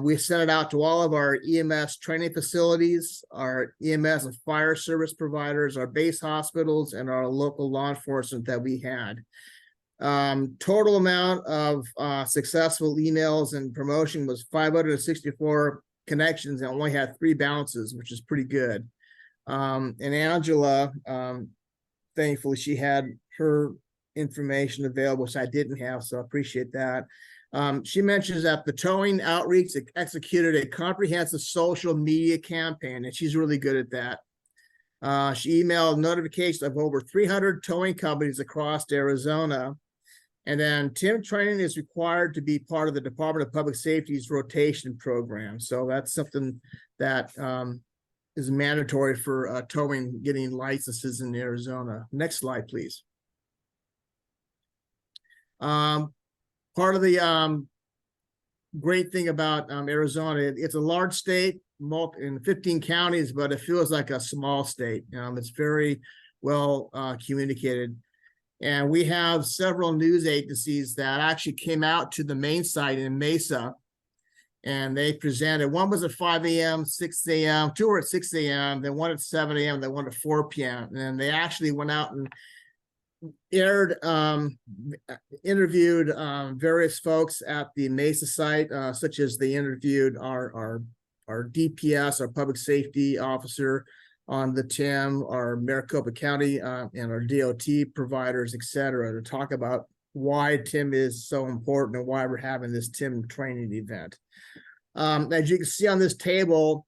We sent it out to all of our EMS training facilities, our EMS and fire service providers, our base hospitals, and our local law enforcement that we had. Total amount of successful emails and promotion was 564 connections, and only had 3 bounces, which is pretty good. And Angela, thankfully, she had her information available, which I didn't have, so I appreciate that. She mentions that the towing outreach executed a comprehensive social media campaign, and she's really good at that. She emailed notifications of over 300 towing companies across Arizona. And then TIM training is required to be part of the Department of Public Safety's rotation program. So that's something that is mandatory for towing, getting licenses in Arizona. Next slide, please. Part of the great thing about Arizona, it's a large state, in 15 counties, but it feels like a small state. It's very well communicated. And we have several news agencies that actually came out to the main site in Mesa, and they presented. One was at 5 a.m., 6 a.m., 2 were at 6 a.m., then one at 7 a.m., then one at 4 p.m. And they actually went out and interviewed various folks at the Mesa site, such as they interviewed our DPS, our public safety officer on the TIM, our Maricopa County and our DOT providers, et cetera, to talk about why TIM is so important and why we're having this TIM training event. As you can see on this table,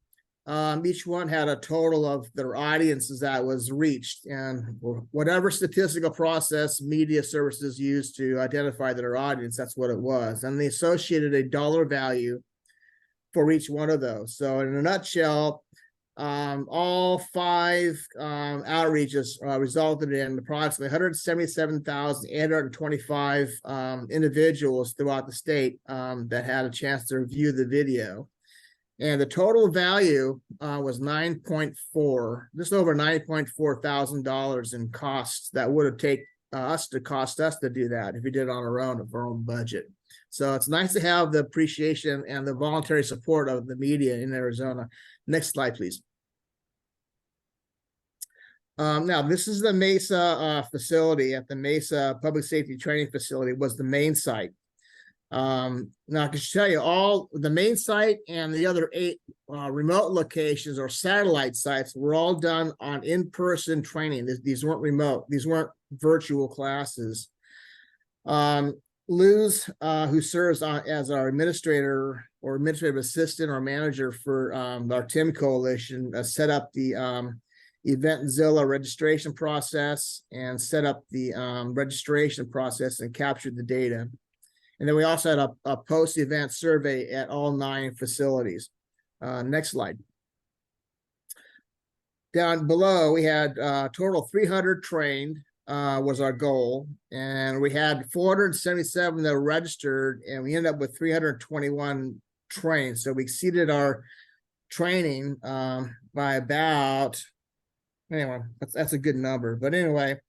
each one had a total of their audiences that was reached, and whatever statistical process media services use to identify their audience, that's what it was. And they associated a dollar value for each one of those. So in a nutshell, all 5 outreaches resulted in approximately 177,825 individuals throughout the state that had a chance to review the video. And the total value was 9.4, just over $9.4 thousand in costs that would have taken cost us to do that if we did it on our own, of our own budget. So it's nice to have the appreciation and the voluntary support of the media in Arizona. Next slide, please. Now, this is the Mesa facility. At the Mesa Public Safety Training Facility was the main site. Now I can tell you, all the main site and the other 8 remote locations or satellite sites were all done on in-person training. These weren't remote. These weren't virtual classes. Luz, who serves as our administrator or administrative assistant or manager for our TIM coalition, set up the Eventzilla registration process and set up the registration process and captured the data. And then we also had a post-event survey at all 9 facilities. Next slide. Down below, we had total 300 trained was our goal. And we had 477 that were registered, and we ended up with 321 trained. So we exceeded our training by about, anyway, that's a good number. But anyway,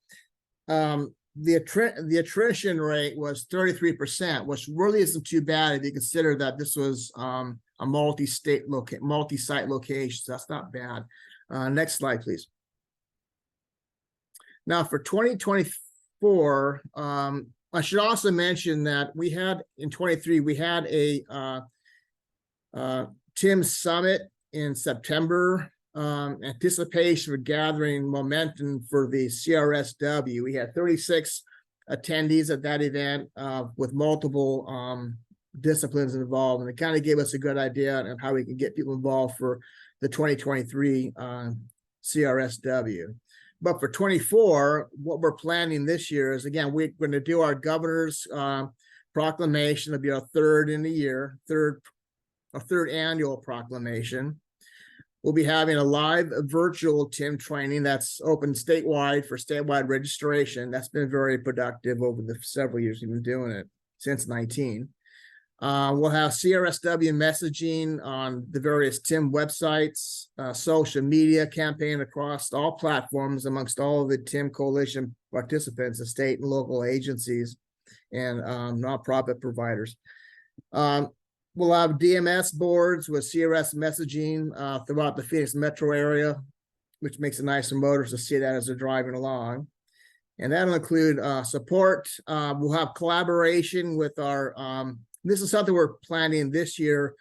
the attrition rate was 33%, which really isn't too bad if you consider that this was a multi-site location. So that's not bad. Next slide, please. Now for 2024, I should also mention that we had in 23, we had a TIM summit in September. Anticipation for gathering momentum for the CRSW. We had 36 attendees at that event with multiple disciplines involved, and it kind of gave us a good idea on how we can get people involved for the 2023 CRSW. But for 24, what we're planning this year is, again, we're going to do our governor's proclamation. It'll be our 3rd in the year, our 3rd annual proclamation. We'll be having a live virtual TIM training that's open statewide for statewide registration. That's been very productive over the several years we've been doing it, since 19. We'll have CRSW messaging on the various TIM websites, social media campaign across all platforms amongst all of the TIM coalition participants, the state and local agencies and nonprofit providers. We'll have DMS boards with CRS messaging throughout the Phoenix metro area, which makes it nice for motorists to see that as they're driving along. And that'll include support. We'll have collaboration with our, this is something we're planning this year,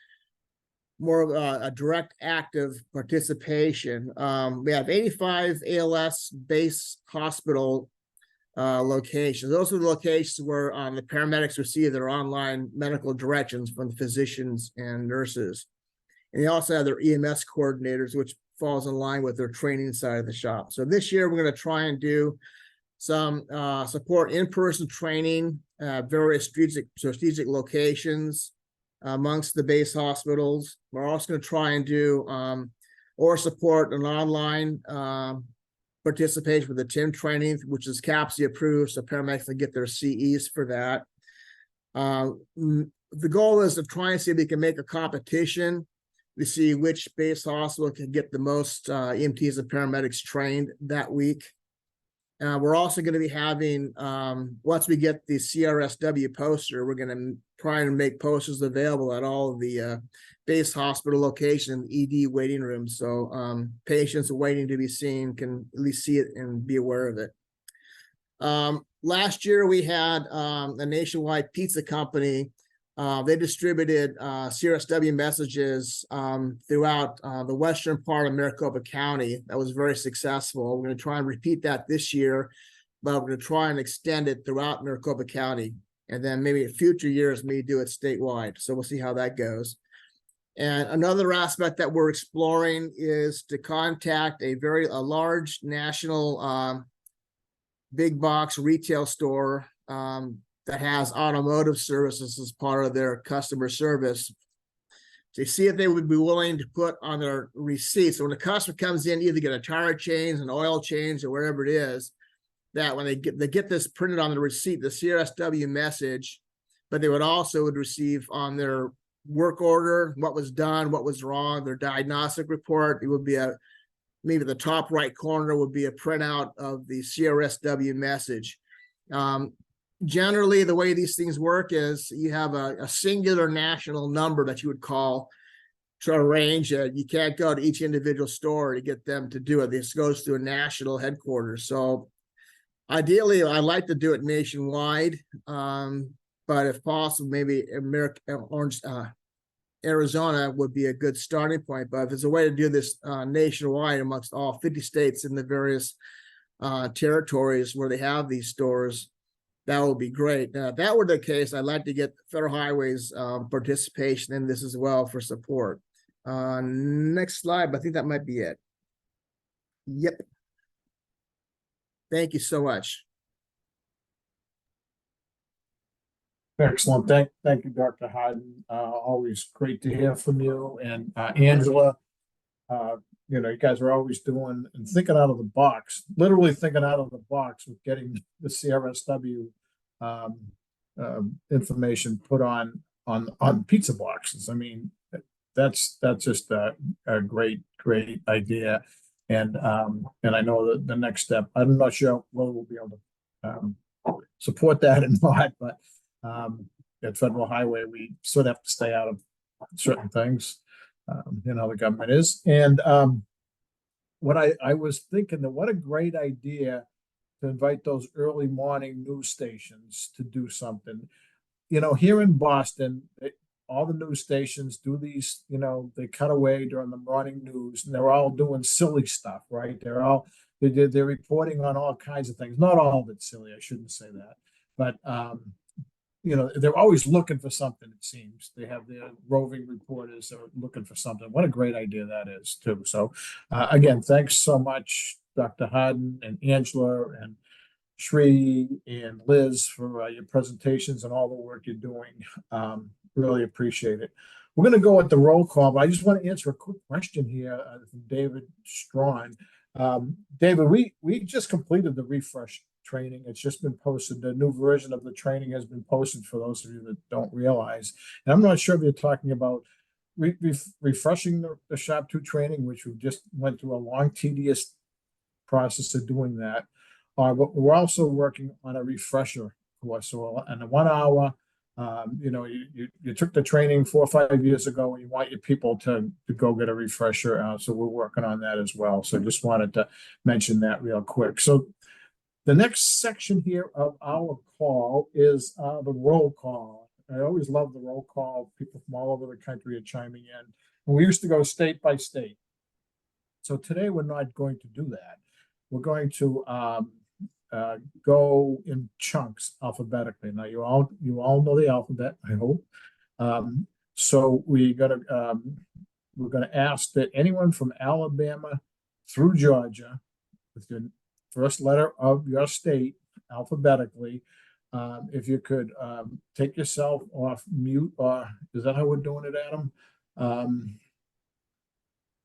more of a direct active participation. We have 85 ALS base hospital locations. Those are the locations where the paramedics receive their online medical directions from the physicians and nurses. And they also have their EMS coordinators, which falls in line with their training side of the shop. So this year, we're going to try and do some support in-person training at various strategic locations amongst the base hospitals. We're also going to try and do or support an online participation with the TIM training, which is CAPCI approved, so paramedics can get their CEs for that. The goal is to try and see if we can make a competition to see which base hospital can get the most EMTs and paramedics trained that week. We're also going to be having, once we get the CRSW poster, we're going to try and make posters available at all of the base hospital location, ED waiting rooms. So patients waiting to be seen can at least see it and be aware of it. Last year, we had a nationwide pizza company. They distributed CRSW messages throughout the western part of Maricopa County. That was very successful. We're going to try and repeat that this year, but we're going to try and extend it throughout Maricopa County. And then maybe in future years, maybe do it statewide. So we'll see how that goes. And another aspect that we're exploring is to contact a large national big box retail store that has automotive services as part of their customer service, to see if they would be willing to put on their receipts. So when the customer comes in, either get a tire change, an oil change, or whatever it is, that when they get this printed on the receipt, the CRSW message, but they would receive on their work order what was done, what was wrong, their diagnostic report. It would be maybe the top right corner would be a printout of the CRSW message. Generally, the way these things work is you have a singular national number that you would call to arrange it. You can't go to each individual store to get them to do it. This goes to a national headquarters. So ideally, I'd like to do it nationwide, but if possible, maybe Arizona would be a good starting point. But if there's a way to do this nationwide amongst all 50 states in the various territories where they have these stores, that would be great. Now, if that were the case, I'd like to get Federal Highways participation in this as well for support. Next slide, but I think that might be it. Yep. Thank you so much. Excellent. Thank you, Dr. Hyden. Always great to hear from you. And Angela, you guys are always doing and thinking out of the box, literally thinking out of the box with getting the CRSW information put on pizza boxes. I mean, that's just a great idea. And I know that the next step, I'm not sure whether we'll be able to support that or not, but at Federal Highway, we sort of have to stay out of certain things. The government is. And what I was thinking that what a great idea to invite those early morning news stations to do something. Here in Boston, all the news stations do these, they cut away during the morning news, and they're all doing silly stuff, right? They're reporting on all kinds of things. Not all of it silly, I shouldn't say that. But they're always looking for something, it seems. They have their roving reporters that are looking for something. What a great idea that is, too. So, again, thanks so much, Dr. Hyden and Angela and Sri and Liz for your presentations and all the work you're doing. Really appreciate it. We're going to go with the roll call, but I just want to answer a quick question here from David Strawn. David, we just completed the refresh training. It's just been posted. The new version of the training has been posted for those of you that don't realize. And I'm not sure if you're talking about refreshing the SHOP 2 training, which we just went through a long, tedious process of doing that. But we're also working on a refresher course. So in a 1 hour, you took the training 4 or 5 years ago, and you want your people to go get a refresher. So we're working on that as well. So just wanted to mention that real quick. So the next section here of our call is the roll call. I always love the roll call. People from all over the country are chiming in. And we used to go state by state. So today we're not going to do that. We're going to go in chunks alphabetically. Now you all know the alphabet, I hope. So we're gonna ask that anyone from Alabama through Georgia, with your first letter of your state alphabetically, if you could take yourself off mute, or is that how we're doing it, Adam?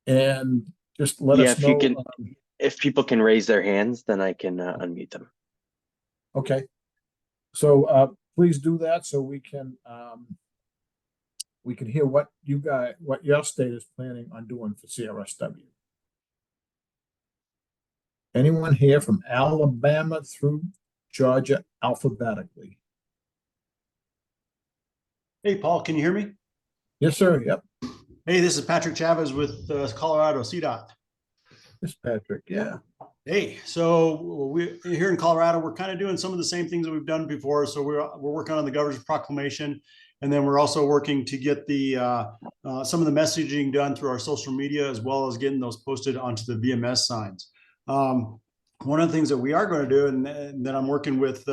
And just let us know. If people can raise their hands, then I can unmute them. Okay. So please do that so we can hear what your state is planning on doing for CRSW. Anyone here from Alabama through Georgia alphabetically? Hey, Paul, can you hear me? Yes, sir. Yep. Hey, this is Patrick Chavez with Colorado CDOT. Yes, Patrick. Yeah. Hey, so we here in Colorado, we're kind of doing some of the same things that we've done before. So we're working on the governor's proclamation, and then we're also working to get the some of the messaging done through our social media, as well as getting those posted onto the VMS signs. One of the things that we are going to do, and that I'm working with,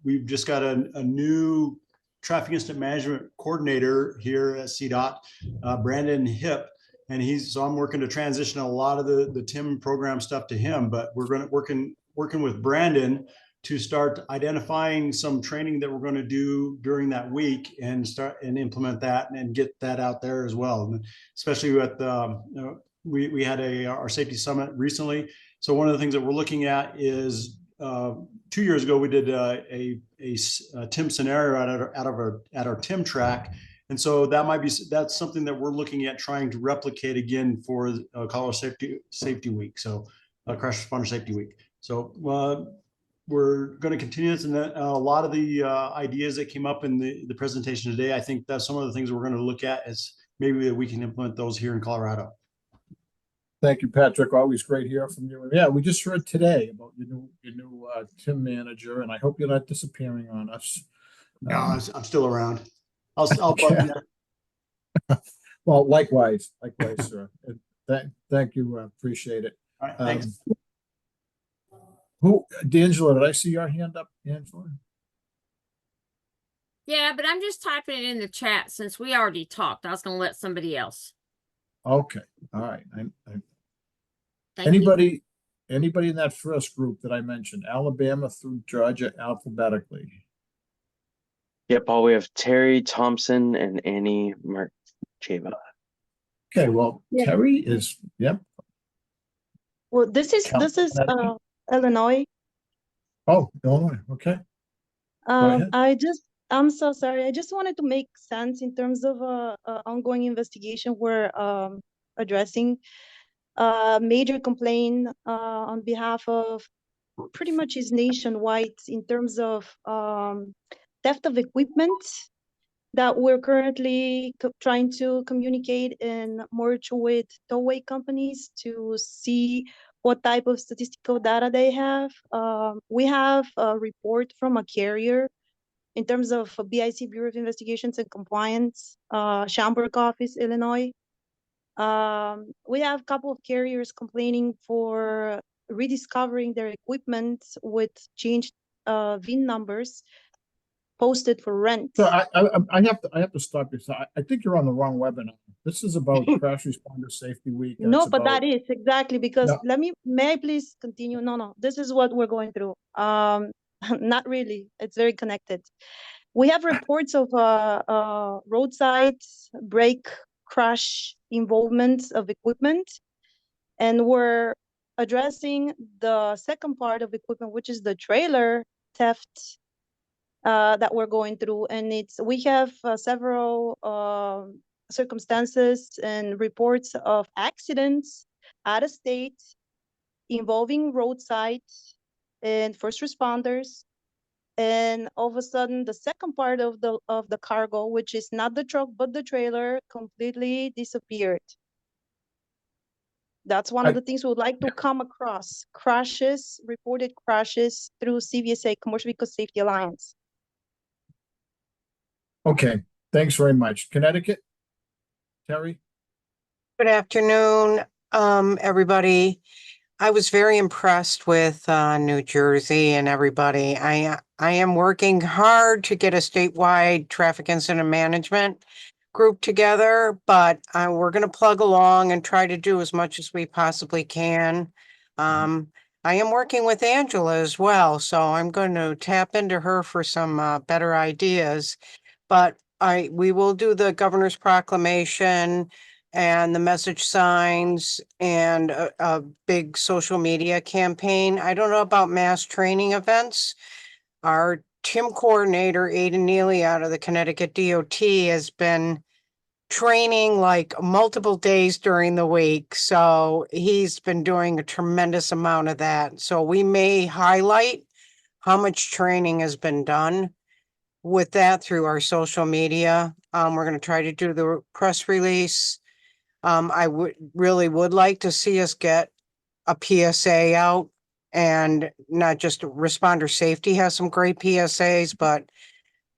we've just got a new traffic incident management coordinator here at CDOT, Brandon Hip. And so I'm working to transition a lot of the TIM program stuff to him, but we're going to working with Brandon to start identifying some training that we're going to do during that week and start and implement that and get that out there as well. And especially with we had our safety summit recently. So one of the things that we're looking at is 2 years ago we did a TIM scenario at our TIM track. And so that's something that we're looking at trying to replicate again for Colorado Safety Week. So Crash Responder Safety Week. So we're going to continue this, and a lot of the ideas that came up in the presentation today, I think that's some of the things we're going to look at as maybe we can implement those here in Colorado. Thank you, Patrick. Always great hearing from you. And yeah, we just heard today about your new TIM manager, and I hope you're not disappearing on us. No, I'm still around. I'll bug you. Well, likewise, sir. Thank you. Appreciate it. All right, thanks. D'Angelo, did I see your hand up, Angela? Yeah, but I'm just typing it in the chat since we already talked. I was going to let somebody else. Okay. All right. Thank you. Anybody in that first group that I mentioned, Alabama through Georgia alphabetically? Yeah, Paul, we have Terry Thompson and Annie Marcheva. Okay, well, Yeah. Terry is, yep. Well, this is Illinois. Oh, Illinois. Okay. Go ahead. I'm so sorry. I just wanted to make sense in terms of ongoing investigation. We're addressing a major complaint on behalf of pretty much is nationwide in terms of theft of equipment that we're currently trying to communicate and merge with tollway companies to see what type of statistical data they have. We have a report from a carrier in terms of BIC, Bureau of Investigations and Compliance, Schaumburg office, Illinois. We have a couple of carriers complaining for rediscovering their equipment with changed VIN numbers posted for rent. So I have to stop you. So I think you're on the wrong webinar. This is about Crash Responder Safety Week. No, but that is exactly because may I please continue? No, this is what we're going through. Not really. It's very connected. We have reports of roadside brake crash involvement of equipment, and we're addressing the second part of equipment, which is the trailer theft that we're going through. And we have several circumstances and reports of accidents out of state involving roadside and first responders. And all of a sudden, the second part of the cargo, which is not the truck but the trailer, completely disappeared. That's one of the things we would like to come across. Reported crashes through CVSA, Commercial Vehicle Safety Alliance. Okay, thanks very much. Connecticut, Terry? Good afternoon, everybody. I was very impressed with New Jersey and everybody. I am working hard to get a statewide traffic incident management group together, but we're going to plug along and try to do as much as we possibly can. I am working with Angela as well, so I'm going to tap into her for some better ideas. But we will do the governor's proclamation and the message signs and a big social media campaign. I don't know about mass training events. Our TIM coordinator, Aidan Neely out of the Connecticut DOT, has been training like multiple days during the week. So he's been doing a tremendous amount of that. So we may highlight how much training has been done with that through our social media. We're going to try to do the press release. I really would like to see us get a PSA out, and not just responder safety has some great PSAs, but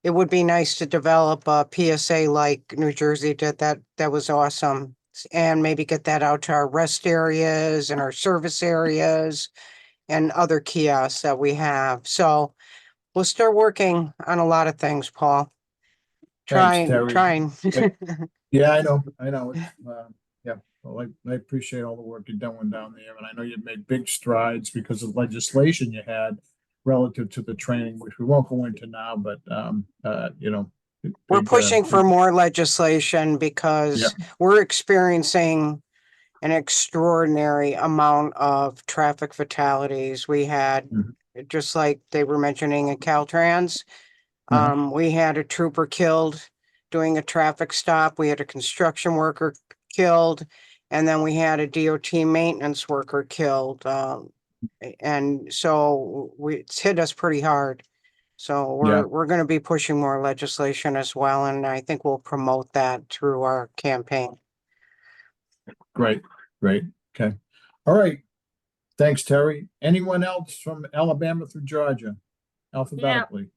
it would be nice to develop a PSA like New Jersey did. That was awesome. And maybe get that out to our rest areas and our service areas and other kiosks that we have. So we'll start working on a lot of things, Paul. Terry. Trying. Yeah, I know. It's, yeah, well, I appreciate all the work you're doing down there, and I know you've made big strides because of legislation you had relative to the training, which we won't go into now, but, you know. We're big, pushing for big- more legislation because we're experiencing an extraordinary amount of traffic fatalities. We had, Mhm. just like they were mentioning at Caltrans, we had a trooper killed doing a traffic stop. We had a construction worker killed, and then we had a DOT maintenance worker killed. And so it's hit us pretty hard. So Yeah. we're going to be pushing more legislation as well, and I think we'll promote that through our campaign. Great. Okay. All right. Thanks, Terry. Anyone else from Alabama through Georgia? Alphabetically.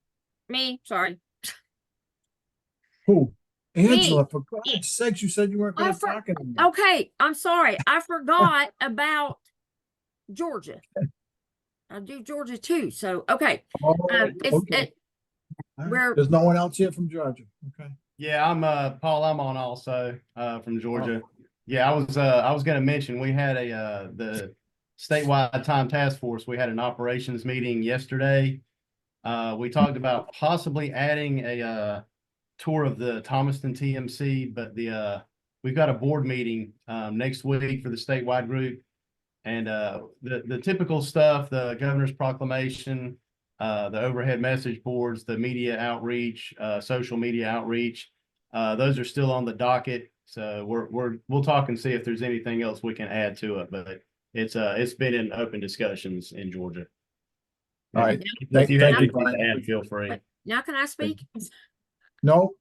Me, sorry. Who? Angela, Me. for God's sakes, you said you weren't I going to for- talk anymore. Okay, I'm sorry. I forgot about Georgia. I do Georgia too. So okay. Oh, It's okay. All right. we're There's no one else here from Georgia. Okay. Yeah, I'm Paul. I'm on also from Georgia. Yeah, I was going to mention we had the statewide time task force. We had an operations meeting yesterday. We talked about possibly adding a tour of the Thomaston TMC, but we've got a board meeting next week for the statewide group, and the typical stuff, the governor's proclamation, the overhead message boards, the media outreach, social media outreach, those are still on the docket. So we'll talk and see if there's anything else we can add to it, but it's been in open discussions in Georgia. All right. If you have Thank you, anything to Brian. add, feel free. Wait, now can I speak? No,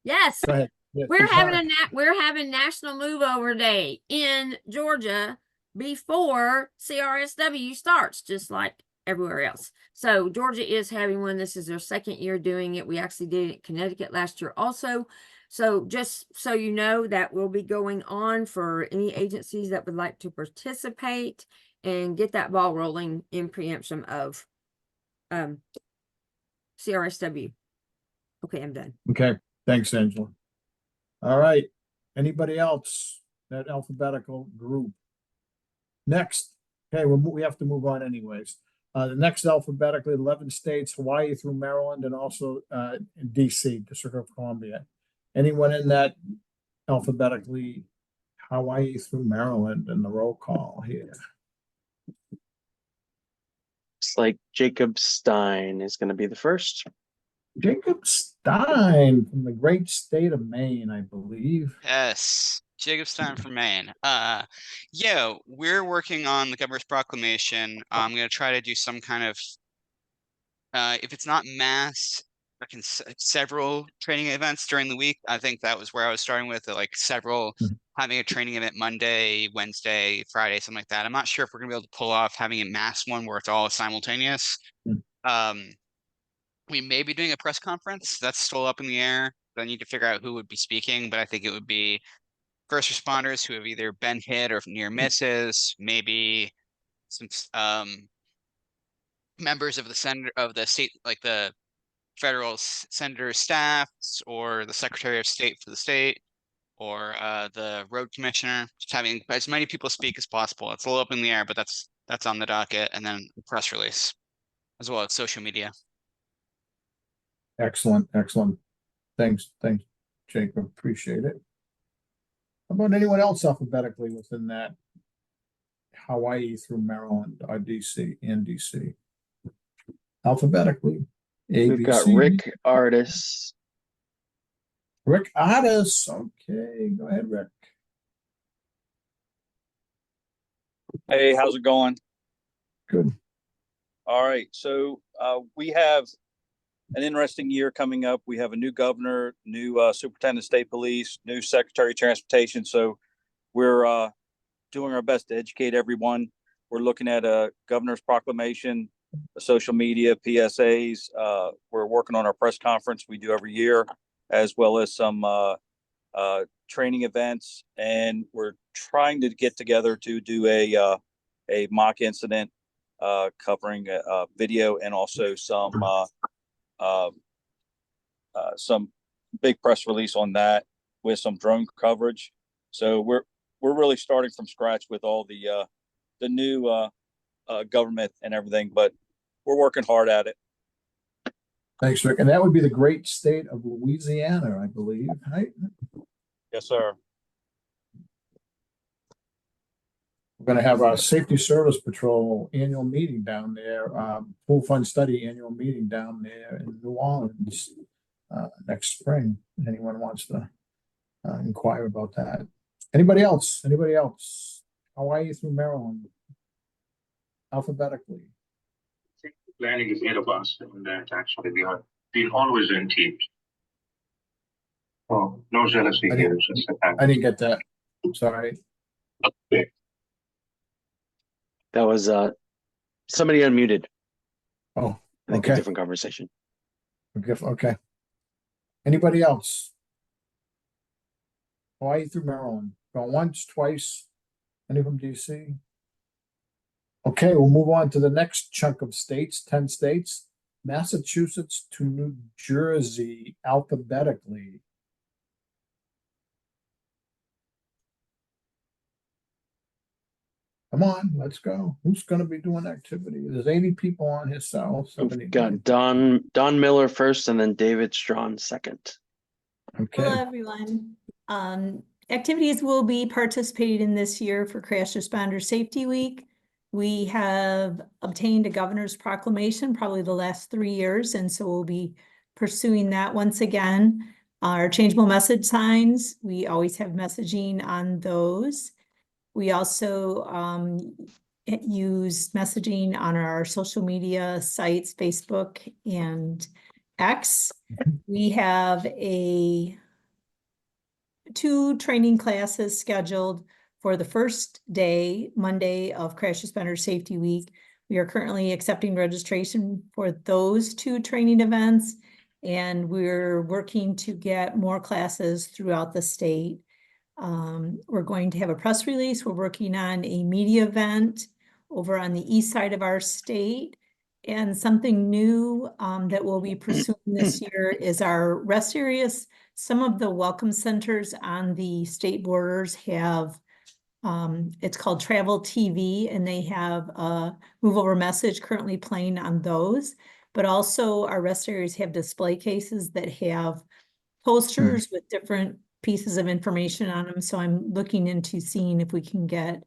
Yes. go ahead. Yes, We're I'm having sorry. we're having National Move Over Day in Georgia before CRSW starts, just like everywhere else. So Georgia is having one. This is their second year doing it. We actually did it in Connecticut last year also. So just so you know, that will be going on for any agencies that would like to participate and get that ball rolling in preemption of CRSW. Okay, I'm done. Okay. Thanks, Angela. All right. Anybody else? That alphabetical group. Next. Okay, we have to move on anyways. The next alphabetically, 11 states, Hawaii through Maryland, and also DC, District of Columbia. Anyone in that alphabetically, Hawaii through Maryland, and the roll call here? It's like Jacob Stein is going to be the first. Jacob Stein from the great state of Maine, I believe. Yes, Jacob Stein from Maine. Yeah, we're working on the governor's proclamation. I'm gonna try to do some kind of, if it's not mass, several training events during the week. I think that was where I was starting with, like several, having a training event Monday, Wednesday, Friday, something like that. I'm not sure if we're gonna be able to pull off having a mass one where it's all simultaneous. We may be doing a press conference. That's still up in the air. I need to figure out who would be speaking, but I think it would be first responders who have either been hit or near misses, maybe some members of the state, like the federal senator staffs or the secretary of state for the state or the road commissioner, just having as many people speak as possible. It's a little up in the air, but that's on the docket, and then a press release as well as social media. Excellent. Thanks, Jacob. Appreciate it. How about anyone else alphabetically within that? Hawaii through Maryland, or DC, and DC. Alphabetically. We've got Rick Artis. Rick Artis. Okay, go ahead, Rick. Hey, how's it going? Good. All right. So we have an interesting year coming up. We have a new governor, new superintendent of state police, new secretary of transportation. So we're doing our best to educate everyone. We're looking at a governor's proclamation, social media, PSAs. We're working on our press conference we do every year, as well as some training events. And we're trying to get together to do a mock incident covering video and also some big press release on that with some drone coverage. So we're really starting from scratch with all the new government and everything, but we're working hard at it. Thanks, Rick. And that would be the great state of Louisiana, I believe, right? Yes, sir. We're going to have our Safety Service Patrol annual meeting down there, Pool Fund Study annual meeting down there in New Orleans next spring. If anyone wants to inquire about that. Anybody else? Anybody else? Hawaii through Maryland, alphabetically. Planning is ahead of us, and that actually we have been always in teams. Oh, no jealousy here. I didn't get that. Sorry. Okay. That was somebody unmuted. Oh, I think okay. a different conversation. Okay. Anybody else? Hawaii through Maryland. Going once, twice. Any from DC? Okay, we'll move on to the next chunk of states, 10 states. Massachusetts to New Jersey alphabetically. Come on, let's go. Who's going to be doing activity? There's 80 people on his cell. We've got Don Miller first, and then David Strawn second. Okay. Hello, everyone. Activities will be participating in this year for Crash Responder Safety Week. We have obtained a governor's proclamation probably the last 3 years, and so we'll be pursuing that once again. Our changeable message signs, we always have messaging on those. We also use messaging on our social media sites, Facebook and X. We have 2 training classes scheduled for the first day, Monday of Crash Responder Safety Week. We are currently accepting registration for those 2 training events, and we're working to get more classes throughout the state. We're going to have a press release. We're working on a media event over on the east side of our state. And something new that we'll be pursuing this year is our rest areas. Some of the welcome centers on the state borders have, it's called Travel TV, and they have a move over message currently playing on those. But also our rest areas have display cases that have posters with different pieces of information on them. So I'm looking into seeing if we can get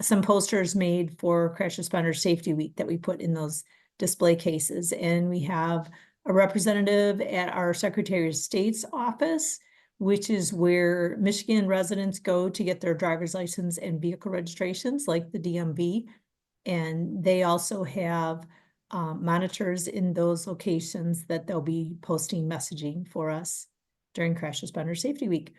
some posters made for Crash Responder Safety Week that we put in those display cases. And we have a representative at our Secretary of State's office, which is where Michigan residents go to get their driver's license and vehicle registrations, like the DMV. And they also have monitors in those locations that they'll be posting messaging for us during Crash Responder Safety Week.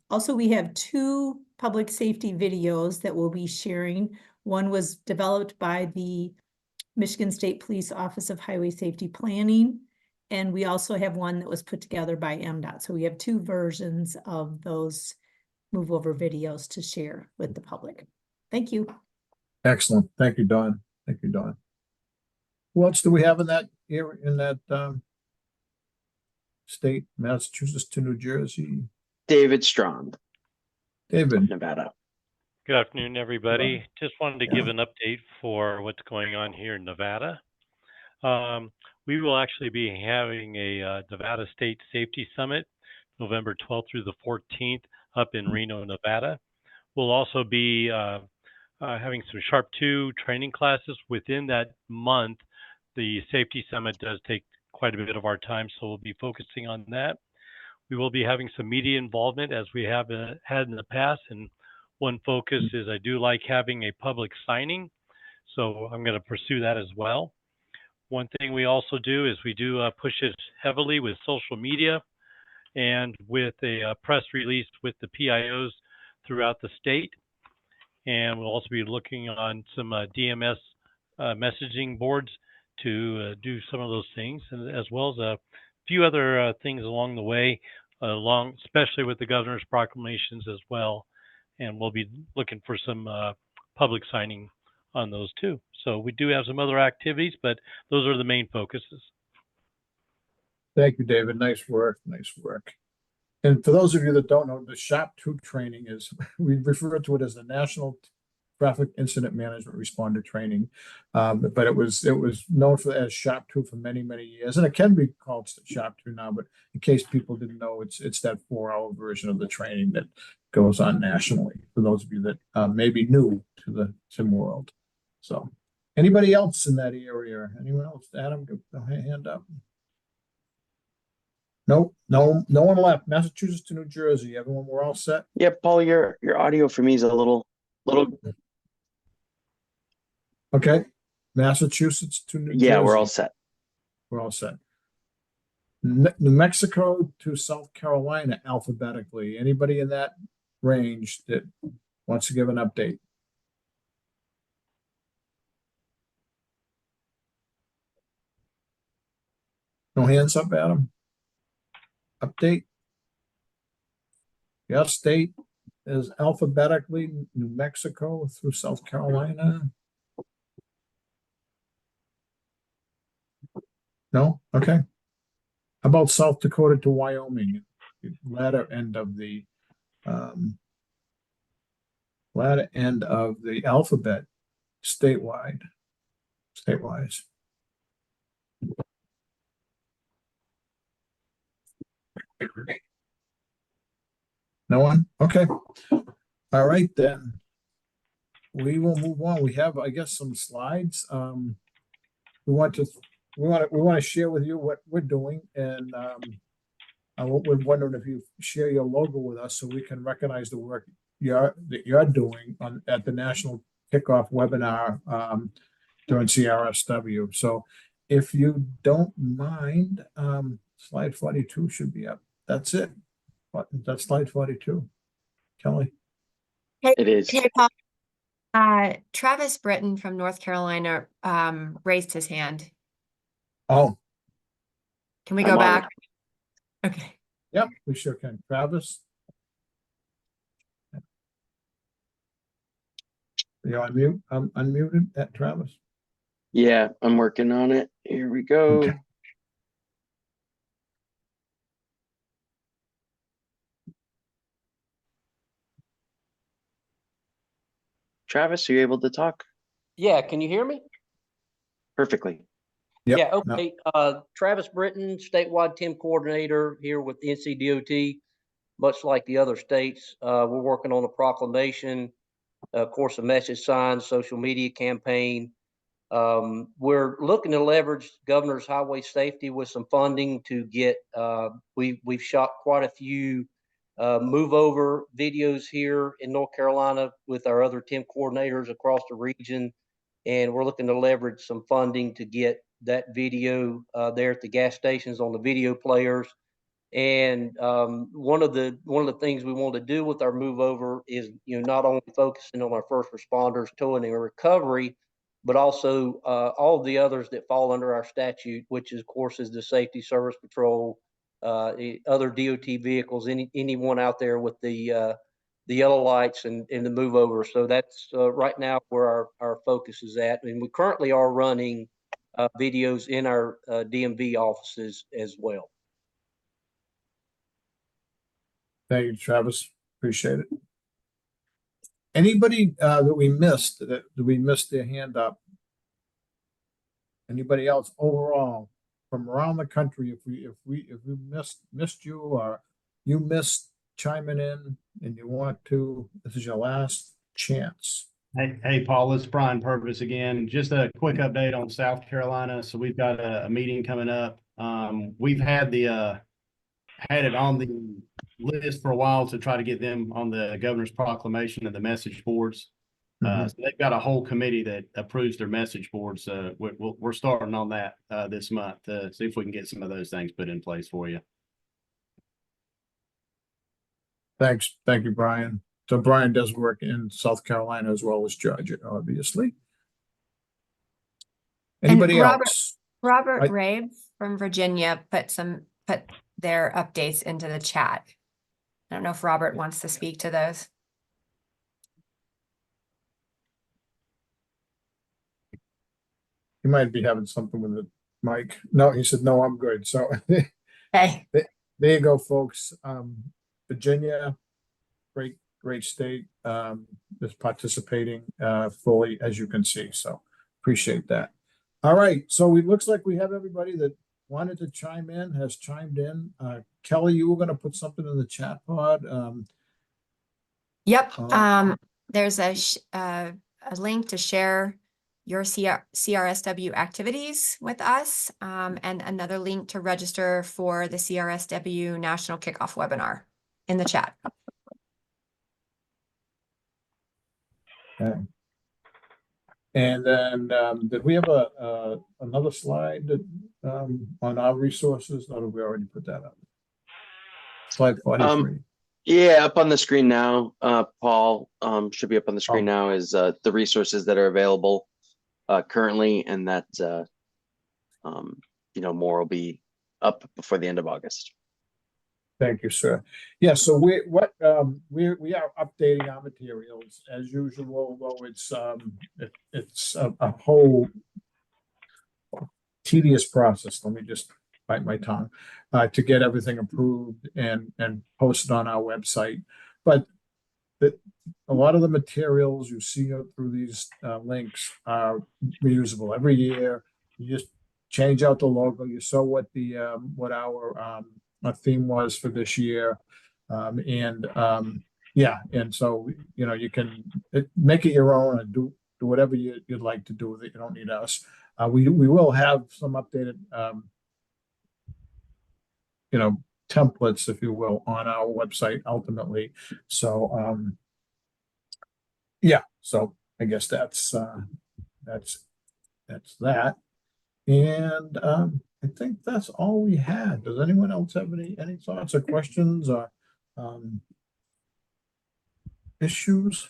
Also, we have 2 public safety videos that we'll be sharing. One was developed by the Michigan State Police Office of Highway Safety Planning, and we also have one that was put together by MDOT. So we have 2 versions of those move over videos to share with the public. Thank you. Excellent. Thank you, Dawn. Thank you, Dawn. Who else do we have in that area, in that state, Massachusetts to New Jersey? David Strawn. David. Nevada. Good afternoon, everybody. Just wanted to give an update for what's going on here in Nevada. We will actually be having a Nevada State Safety Summit, November 12th through the 14th up in Reno, Nevada. We'll also be having some Sharp 2 training classes within that month. The Safety Summit does take quite a bit of our time, so we'll be focusing on that. We will be having some media involvement as we have had in the past, and one focus is I do like having a public signing, so I'm going to pursue that as well. One thing we also do is we do push it heavily with social media and with a press release with the PIOs throughout the state. And we'll also be looking on some DMS messaging boards to do some of those things, and as well as a few other things along the way, especially with the governor's proclamations as well. And we'll be looking for some public signing on those too. So we do have some other activities, but those are the main focuses. Thank you, David. Nice work. Nice work. And for those of you that don't know, the SHOP 2 training is, we refer to it as the National Traffic Incident Management Responder Training. But it was known as SHOP 2 for many, many years. And it can be called SHOP 2 now, but in case people didn't know, it's that 4-hour version of the training that goes on nationally, for those of you that may be new to the sim world. So anybody else in that area? Anyone else? Adam, give a hand up. No one left. Massachusetts to New Jersey. Everyone, we're all set. Yeah, Paul, your audio for me is a little. Okay. Massachusetts to New Jersey. Yeah, we're all set. We're all set. New Mexico to South Carolina alphabetically. Anybody in that range that wants to give an update? No hands up, Adam. Update. Your state is alphabetically New Mexico through South Carolina. No? Okay. How about South Dakota to Wyoming? The latter end of the alphabet statewide. Statewise. No one? Okay. All right, then. We will move on. We have, I guess, some slides. We want to share with you what we're doing, and we're wondering if you share your logo with us so we can recognize the work that you're doing at the national kickoff webinar during CRSW. So if you don't mind, slide 42 should be up. That's it. That's slide 42. Kelly. It is. Hey, Paul. Travis Britton from North Carolina raised his hand. Oh. Can we go back? Okay. Yep, we sure can. Travis. You're on mute. I'm unmuted at Travis. Yeah, I'm working on it. Here we go. Okay. Travis, are you able to talk? Yeah, can you hear me? Perfectly. Yep. Yeah, okay. Travis Britton, statewide TIM coordinator here with NCDOT. Much like the other states, we're working on a proclamation, of course, a message sign, social media campaign. We're looking to leverage governor's highway safety with some funding to get, we've shot quite a few move over videos here in North Carolina with our other TIM coordinators across the region. And we're looking to leverage some funding to get that video there at the gas stations on the video players. And one of the things we want to do with our move over is, not only focusing on our first responders, towing and recovery, but also all of the others that fall under our statute, which of course is the Safety Service Patrol, other DOT vehicles, anyone out there with the yellow lights and the move over. So that's right now where our focus is at. And we currently are running videos in our DMV offices as well. Thank you, Travis. Appreciate it. Anybody that we missed their hand up? Anybody else overall from around the country? If we missed you, or you missed chiming in and you want to, this is your last chance. Hey, Paul, this is Brian Purvis again. Just a quick update on South Carolina. So we've got a meeting coming up. We've had it on the list for a while to try to get them on the governor's proclamation and the message boards. So they've got a whole committee that approves their message boards. We're starting on that this month to see if we can get some of those things put in place for you. Thanks. Thank you, Brian. So Brian does work in South Carolina as well as Georgia, obviously. Anybody else? Robert Rabe from Virginia put their updates into the chat. I don't know if Robert wants to speak to those. He might be having something with the mic. No, he said, no, I'm good. So Okay. There you go, folks. Virginia, great state, is participating fully, as you can see. So appreciate that. All right, so it looks like we have everybody that wanted to chime in has chimed in. Kelly, you were going to put something in the chat pod. Yep. There's a link to share your CRSW activities with us, and another link to register for the CRSW National Kickoff webinar in the chat. Okay. And then did we have another slide that, on our resources, or did we already put that up? Slide 43. Yeah, up on the screen now, Paul, should be up on the screen now is the resources that are available currently, and that more will be up before the end of August. Thank you, sir. Yeah, so we are updating our materials as usual, though it's a whole tedious process. Let me just bite my tongue to get everything approved and posted on our website. But a lot of the materials you see through these links are reusable every year. You just change out the logo. You saw what our theme was for this year, and so you can make it your own and do whatever you'd like to do with it. You don't need us. We will have some updated templates, if you will, on our website ultimately. So so I guess that's that. And I think that's all we had. Does anyone else have any thoughts or questions or issues?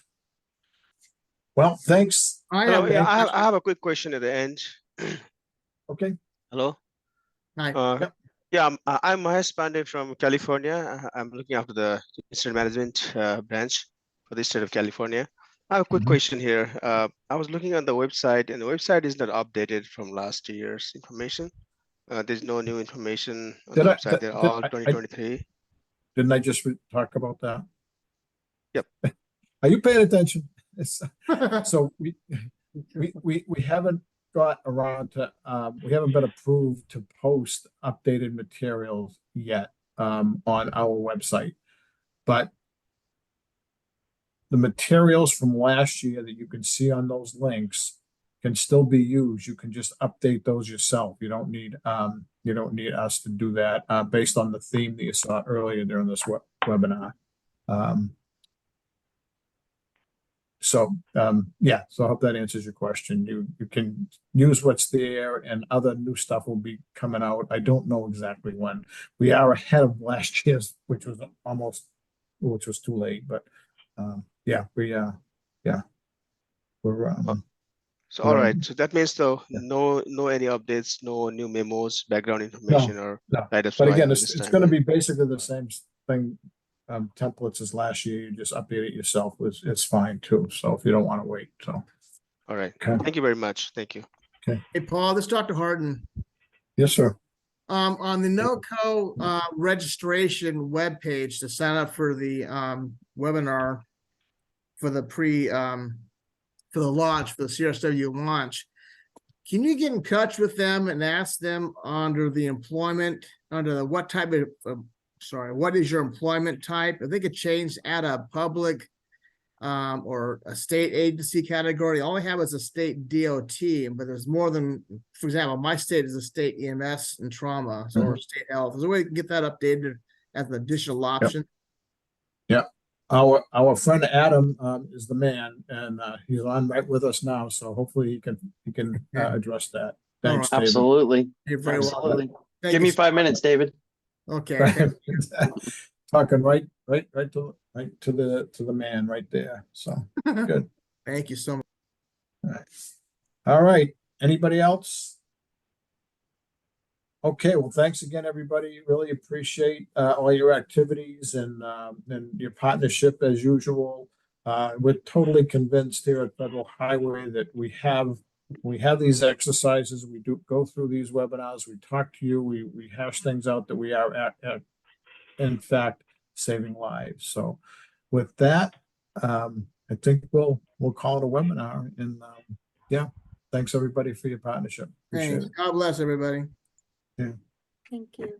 Well, thanks. I have a quick question at the end. Okay. Hello. Hi. Yeah, I'm Mahesh Pandey from California. I'm looking after the incident management branch for the state of California. I have a quick question here. I was looking on the website, and the website is not updated from last year's information. There's no new information on the website. They're all 2023. Didn't I just talk about that? Yep. Are you paying attention? So we haven't got around to we haven't been approved to post updated materials yet on our website, but the materials from last year that you can see on those links can still be used. You can just update those yourself. You don't need us to do that based on the theme that you saw earlier during this webinar. So I hope that answers your question. You can use what's there, and other new stuff will be coming out. I don't know exactly when. We are ahead of last year's, which was too late, but we're So all right. So that means though no any updates, no new memos, background information, or write-ups. But again, it's going to be basically the same thing. Templates as last year. You just update it yourself. It's fine too. So if you don't want to wait, so all right. Okay. Thank you very much. Thank you. Okay. Hey, Paul, this is Dr. Harden. Yes, sir. On the NOCO registration webpage to sign up for the webinar for the launch, for the CRSW launch, can you get in touch with them and ask them under the employment, what is your employment type? If they could change, add a public or a state agency category. All I have is a state DOT, but there's more than, for example, my state is a state EMS and trauma, so or state health. Is there a way we can get that updated as an additional option? Yeah. Our friend Adam is the man, and he's on right with us now. So hopefully he can address that. Thanks, David. Absolutely. You're very Absolutely. welcome. Give me 5 minutes, David. Okay. Talking right to the man right there. So good. Thank you so much. All right. Anybody else? Okay. Well, thanks again, everybody. Really appreciate all your activities and your partnership as usual. We're totally convinced here at Federal Highway that we have we have these exercises, we do go through these webinars, we talk to you, we hash things out that we are in fact saving lives. So with that, I think we'll call it a webinar, and yeah, thanks everybody for your partnership. Appreciate Thanks. it. God bless everybody. Yeah. Thank you.